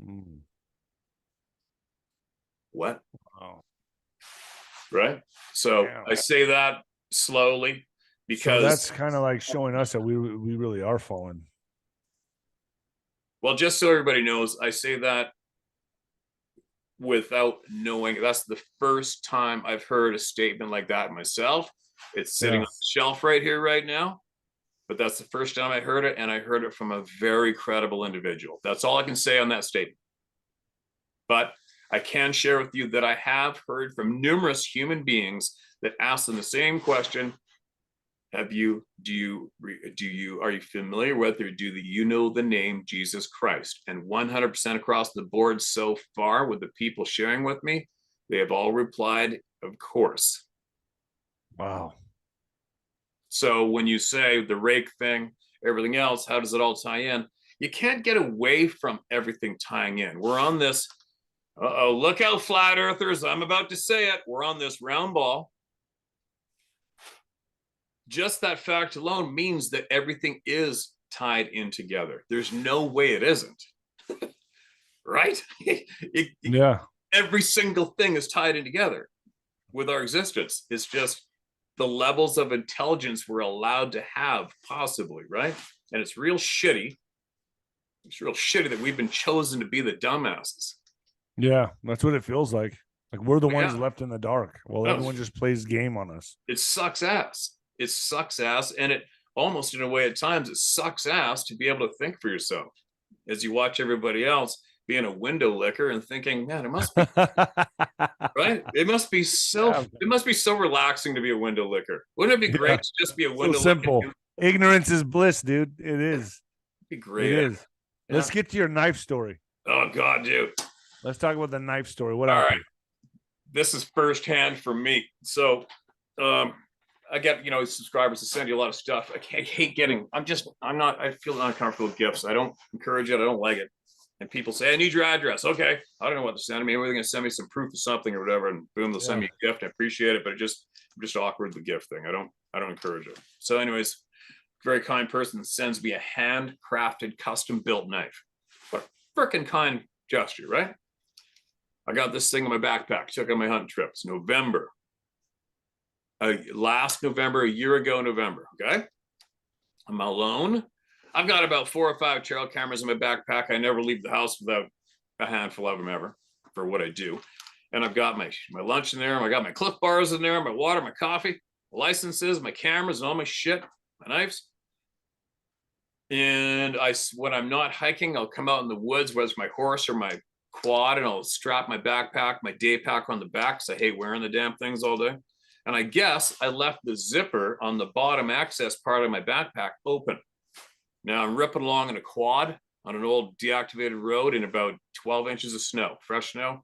Mm. What? Wow. Right? So yeah. I say that slowly. Because so that's kind of like showing us that we really are fallen. Well, just so everybody knows, I say that without knowing. That's the first time I've heard a statement like that myself. It's sitting on the shelf right here right now, but that's the first time I heard it, and I heard it from a very credible individual. That's all I can say on that statement. But I can share with you that I have heard from numerous human beings that ask them the same question. Are you familiar with, or do you know the name Jesus Christ? And 100% across the board so far with the people sharing with me, they have all replied, of course. Wow. So when you say the rake thing, everything else, how does it all tie in? You can't get away from everything tying in. We're on this, look out, flat earthers, I'm about to say it. We're on this round ball. Just that fact alone means that everything is tied in together. There's no way it isn't. Right? Yeah. Every single thing is tied in together with our existence. It's just the levels of intelligence we're allowed to have, possibly, right? And it's real shitty. It's real shitty that we've been chosen to be the dumbasses. Yeah, that's what it feels like. Like we're the ones left in the dark. Well, everyone just plays game on us. It sucks ass. It sucks ass, and it almost, in a way, at times, it sucks ass to be able to think for yourself as you watch everybody else being a window licker and thinking, man, it must be right. It must be so. It must be so relaxing to be a window licker. Wouldn't it be great to just be a window? So simple. Ignorance is bliss, dude. It is. It'd be great. It is. Yeah. Let's get to your knife story. Oh God, dude. Let's talk about the knife story. What happened? All right. This is firsthand for me. So, I get, subscribers to send you a lot of stuff. I hate getting, I feel uncomfortable with gifts. I don't encourage it. I don't like it. And people say, I need your address. Okay. I don't know what to send me. Maybe they're going to send me some proof of something or whatever. And boom, they'll send me a gift. I appreciate it. But I'm just awkward with the gift thing. I don't encourage it. So anyways, very kind person sends me a handcrafted, custom built knife. What a freaking kind gesture, right? I got this thing in my backpack. Took on my hunting trips. November. Last November, a year ago November, okay? I'm alone. I've got about 4 or 5 trail cameras in my backpack. I never leave the house without a handful of them ever for what I do. And I've got my lunch in there. I got my Cliff bars in there, my water, my coffee, licenses, my cameras, and all my shit, my knives. And when I'm not hiking, I'll come out in the woods, whether it's my horse or my quad, and I'll strap my backpack, my day pack on the back, because I hate wearing the damn things all day. And I guess I left the zipper on the bottom access part of my backpack open. Now I'm ripping along in a quad on an old deactivated road in about 12 inches of snow, fresh snow.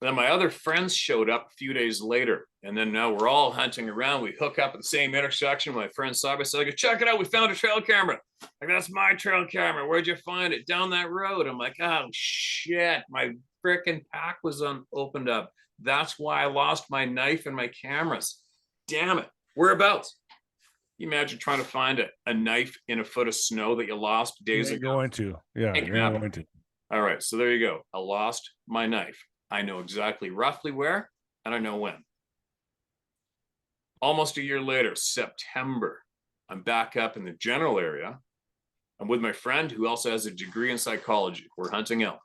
And then my other friends showed up a few days later. And then now we're all hunting around. We hook up at the same intersection. My friends side by side, I go, check it out. We found a trail camera. Like, that's my trail camera. Where'd you find it? Down that road. I'm like, oh, shit. My freaking pack was opened up. That's why I lost my knife and my cameras. Damn it. Whereabouts? You imagine trying to find a knife in a foot of snow that you lost days ago? Going to. Yeah, you're going to. All right, so there you go. I lost my knife. I know exactly roughly where, and I know when. Almost a year later, September, I'm back up in the general area. I'm with my friend who also has a degree in psychology. We're hunting elk.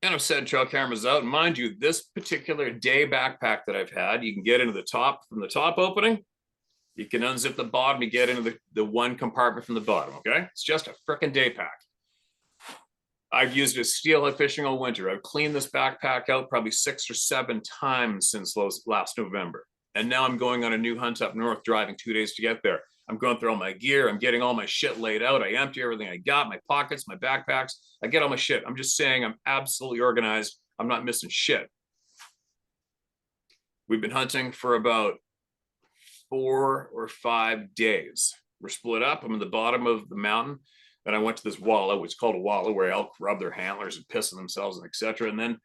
And I've set trail cameras out. And mind you, this particular day backpack that I've had, you can get into the top from the top opening. You can unzip the bottom, you get into the one compartment from the bottom, okay? It's just a frickin' day pack. I've used it as steelhead fishing all winter. I've cleaned this backpack out probably 6 or 7 times since last November. And now I'm going on a new hunt up north, driving 2 days to get there. I'm going through all my gear. I'm getting all my shit laid out. I empty everything I got, my pockets, my backpacks. I get all my shit. I'm just saying I'm absolutely organized. I'm not missing shit. We've been hunting for about 4 or 5 days. We're split up. I'm in the bottom of the mountain. And I went to this wallow, it's called a wallow, where elk rub their antlers and piss on themselves and etc. And then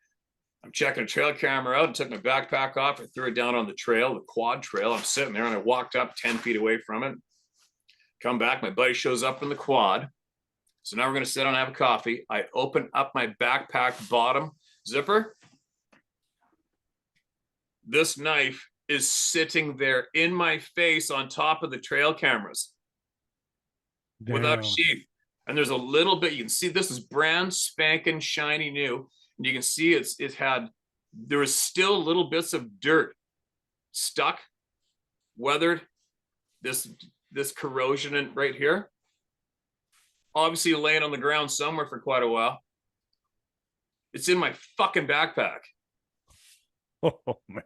I'm checking a trail camera out and took my backpack off. I threw it down on the trail, the quad trail. I'm sitting there and I walked up 10 feet away from it. Come back, my buddy shows up in the quad. So now we're going to sit down and have a coffee. I open up my backpack bottom zipper. This knife is sitting there in my face on top of the trail cameras. Damn. Without a sheath. And there's a little bit, you can see this is brand spanking shiny new. And you can see there was still little bits of dirt stuck, weathered, this corrosion right here. Obviously laying on the ground somewhere for quite a while. It's in my fucking backpack. Oh, man.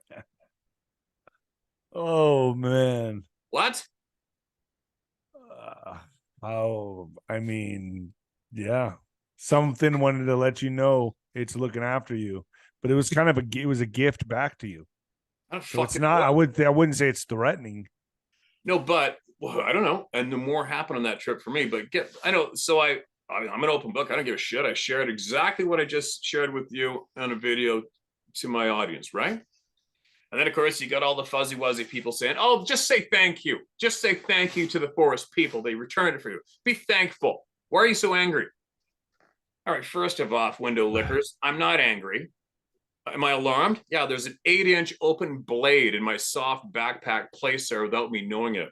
Oh, man. What? I mean, yeah. Something wanted to let you know it's looking after you, but it was kind of it was a gift back to you. So it's not, I wouldn't say it's threatening. No, but well, I don't know. And the more happened on that trip for me, but I know. So I'm an open book. I don't give a shit. I shared exactly what I just shared with you on a video to my audience, right? And then, of course, you got all the fuzzy wuzzy people saying, oh, just say thank you. Just say thank you to the forest people. They returned it for you. Be thankful. Why are you so angry? All right, first of all, window lickers, I'm not angry. Am I alarmed? Yeah, there's an 8-inch open blade in my soft backpack placer without me knowing it.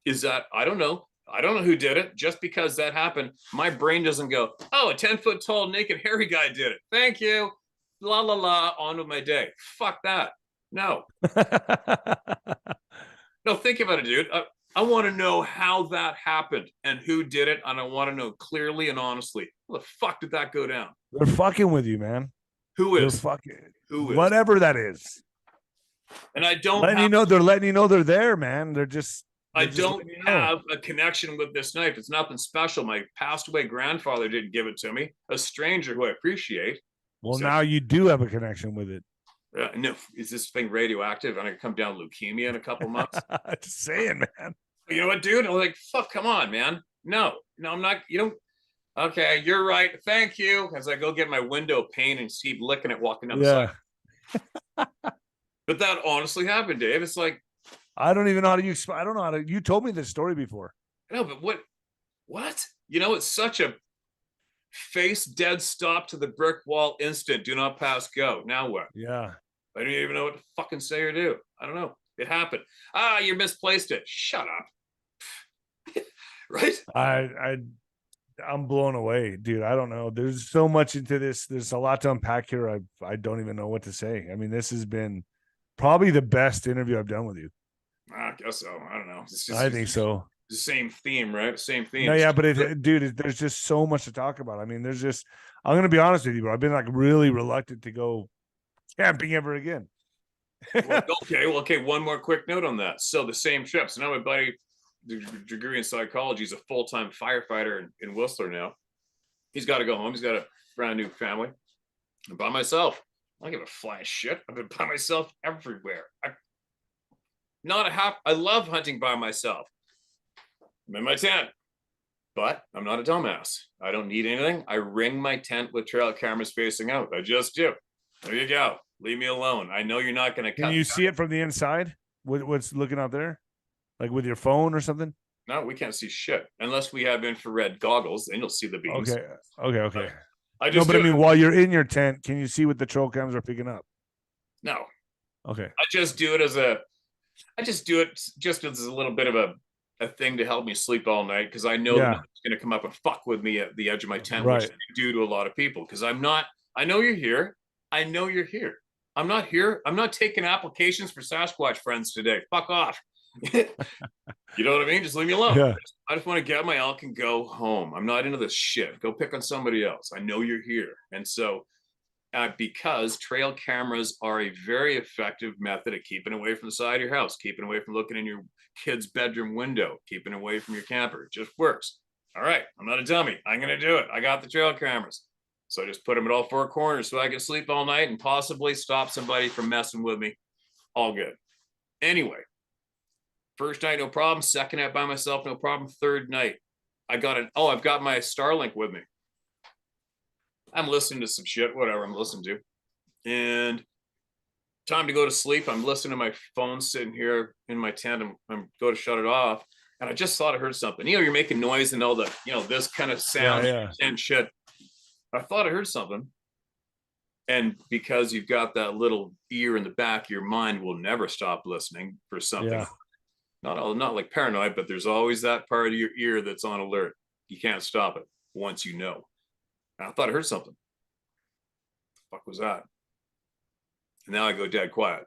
Is that, I don't know. I don't know who did it. Just because that happened, my brain doesn't go, oh, a 10-foot tall, naked, hairy guy did it. Thank you. La, la, la, on with my day. Fuck that. No. No, think about it, dude. I want to know how that happened and who did it. And I want to know clearly and honestly, how the fuck did that go down? They're fucking with you, man. Who is? They're fucking, who is? Whatever that is. And I don't they're letting you know they're there, man. They're just. I don't have a connection with this knife. It's nothing special. My passed away grandfather didn't give it to me. A stranger who I appreciate. Well, now you do have a connection with it. No, is this thing radioactive? And I come down leukemia in a couple months. Just saying, man. You know what, dude? I'm like, fuck, come on, man. No, I'm not. You don't. Okay, you're right. Thank you. As I go get my window pane and keep licking it, walking down the side. But that honestly happened, Dave. It's like, I don't even know how to I don't know how to. You told me this story before. No, but what? You know, it's such a face dead stop to the brick wall instant. Do not pass go. Now what? Yeah. I don't even know what to fucking say or do. I don't know. It happened. You misplaced it. Shut up. Right? I'm blown away, dude. I don't know. There's so much into this. There's a lot to unpack here. I don't even know what to say. I mean, this has been probably the best interview I've done with you. I guess so. I don't know. I think so. The same theme, right? Same theme. No, yeah, but dude, there's just so much to talk about. I mean, I'm going to be honest with you, bro. I've been like really reluctant to go camping ever again. Okay. One more quick note on that. So the same trip. So now my buddy, the degree in psychology, is a full-time firefighter in Whistler now. He's got to go home. He's got a brand new family. I'm by myself. I don't give a flying shit. I've been by myself everywhere. I love hunting by myself. I'm in my tent, but I'm not a dumbass. I don't need anything. I ring my tent with trail cameras facing out. I just do. There you go. Leave me alone. I know you're not going to cut. Can you see it from the inside? What's looking out there? Like with your phone or something? No, we can't see shit unless we have infrared goggles. Then you'll see the beams. Okay. I mean, while you're in your tent, can you see what the trail cams are picking up? No. Okay. I just do it as a little bit of a thing to help me sleep all night, because I know that it's going to come up and fuck with me at the edge of my tent, which they do to a lot of people. Because I know you're here. I know you're here. I'm not here. I'm not taking applications for Sasquatch friends today. Fuck off. You know what I mean? Just leave me alone. Yeah. I just want to get my elk and go home. I'm not into this shit. Go pick on somebody else. I know you're here. And so because trail cameras are a very effective method of keeping away from the side of your house, keeping away from looking in your kid's bedroom window, keeping away from your camper. It just works. All right. I'm not a dummy. I'm going to do it. I got the trail cameras. So I just put them at all four corners so I can sleep all night and possibly stop somebody from messing with me. All good. Anyway, first night, no problem. Second night by myself, no problem. Third night, I've got my Starlink with me. I'm listening to some shit, whatever I'm listening to. And time to go to sleep. I'm listening to my phone sitting here in my tent. I'm going to shut it off. And I just thought I heard something. You're making noise and all the, this kind of sound and shit. I thought I heard something. And because you've got that little ear in the back, your mind will never stop listening for something. Yeah. Not like paranoid, but there's always that part of your ear that's on alert. You can't stop it once you know. And I thought I heard something. The fuck was that? And now I go dead quiet.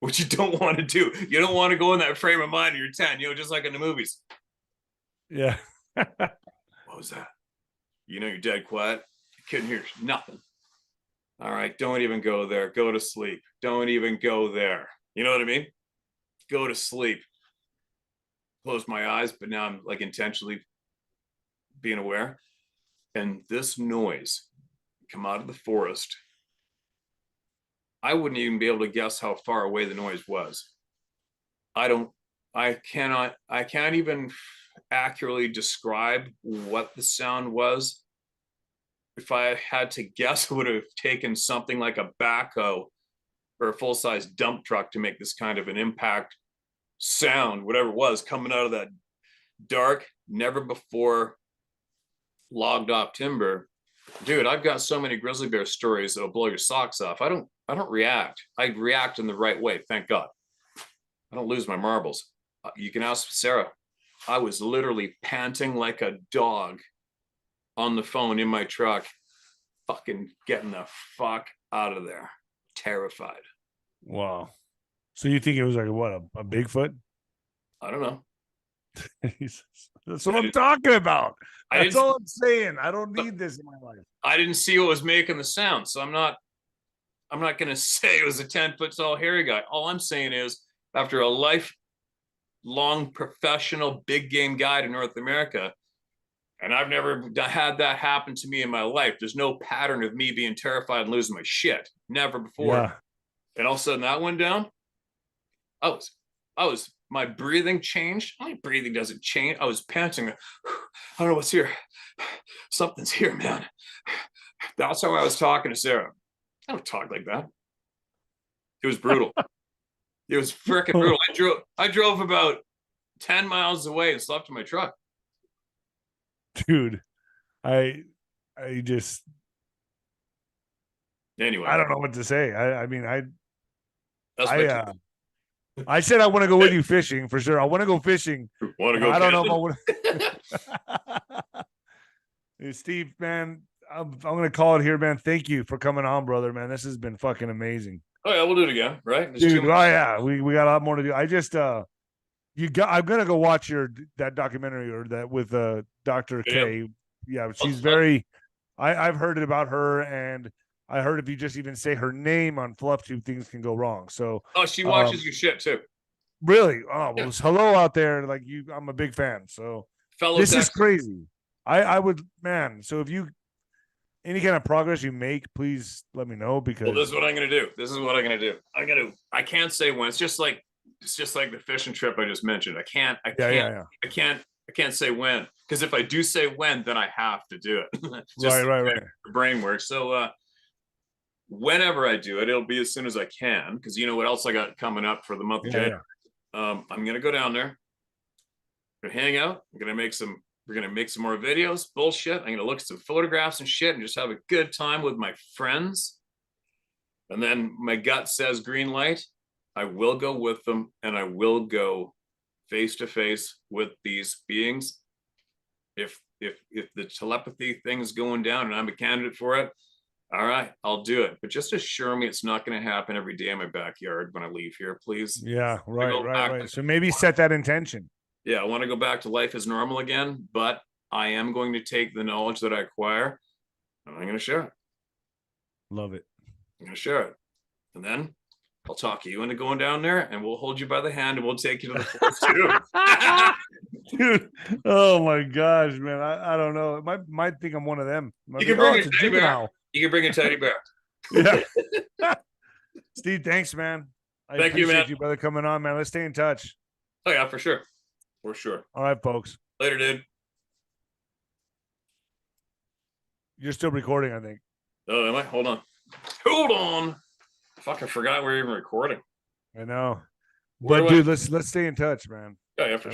Which you don't want to do. You don't want to go in that frame of mind when you're 10, just like in the movies. Yeah. What was that? You're dead quiet. You couldn't hear nothing. All right, don't even go there. Go to sleep. Don't even go there. You know what I mean? Go to sleep. Close my eyes, but now I'm like intentionally being aware. And this noise come out of the forest. I wouldn't even be able to guess how far away the noise was. I can't even accurately describe what the sound was. If I had to guess, it would have taken something like a backhoe or a full-size dump truck to make this kind of an impact sound, whatever it was, coming out of that dark, never before logged off timber. Dude, I've got so many grizzly bear stories that'll blow your socks off. I don't react. I react in the right way, thank God. I don't lose my marbles. You can ask Sarah. I was literally panting like a dog on the phone in my truck, fucking getting the fuck out of there. Terrified. Wow. So you think it was like what, a Bigfoot? I don't know. That's what I'm talking about. That's all I'm saying. I don't need this in my life. I didn't see what was making the sound, so I'm not going to say it was a 10-foot tall hairy guy. All I'm saying is, after a lifelong professional big game guide in North America, and I've never had that happen to me in my life. There's no pattern of me being terrified and losing my shit. Never before. Yeah. And all of a sudden that went down. My breathing changed. My breathing doesn't change. I was panting. I don't know what's here. Something's here, man. That's how I was talking to Sarah. I don't talk like that. It was brutal. It was freaking brutal. I drove about 10 miles away and slept in my truck. Dude, I anyway, I don't know what to say. I said I want to go with you fishing for sure. I want to go fishing. I don't know if I want. Hey, Steve, man, I'm going to call it here, man. Thank you for coming on, brother, man. This has been fucking amazing. Oh yeah, we'll do it again, right? Dude, yeah, we got a lot more to do. I'm gonna go watch that documentary or that with Dr. K. Yeah, she's very. I've heard it about her, and I heard if you just even say her name on FluffTube, things can go wrong. So. Oh, she watches your shit too. Really? Oh, well, hello out there. Like you, I'm a big fan. So this is crazy. I would, man. So if you any kind of progress you make, please let me know because. Well, this is what I'm gonna do. I can't say when. It's just like the fishing trip I just mentioned. I can't say when, because if I do say when, then I have to do it. Right. The brain works. So whenever I do it, it'll be as soon as I can, because you know what else I got coming up for the month of January. I'm gonna go down there. We're gonna hang out. We're gonna make some more videos. Bullshit. I'm gonna look at some photographs and shit and just have a good time with my friends. And then my gut says green light. I will go with them, and I will go face to face with these beings. If the telepathy thing is going down and I'm a candidate for it, all right, I'll do it. But just assure me it's not going to happen every day in my backyard when I leave here, please. Yeah, right. So maybe set that intention. Yeah, I want to go back to life as normal again, but I am going to take the knowledge that I acquire, and I'm going to share it. Love it. I'm going to share it. And then I'll talk you into going down there, and we'll hold you by the hand, and we'll take you to the forest too. Dude, oh my gosh, man! I don't know. I might think I'm one of them. You can bring a teddy bear. You can bring a teddy bear. Yeah. Steve, thanks, man. Thank you, man. You, brother, coming on, man. Let's stay in touch. Oh yeah, for sure. For sure. All right, folks. Later, dude. You're still recording, I think. Oh, am I? Hold on. Fuck, I forgot we were even recording. I know. But dude, let's stay in touch, man. Yeah, for sure.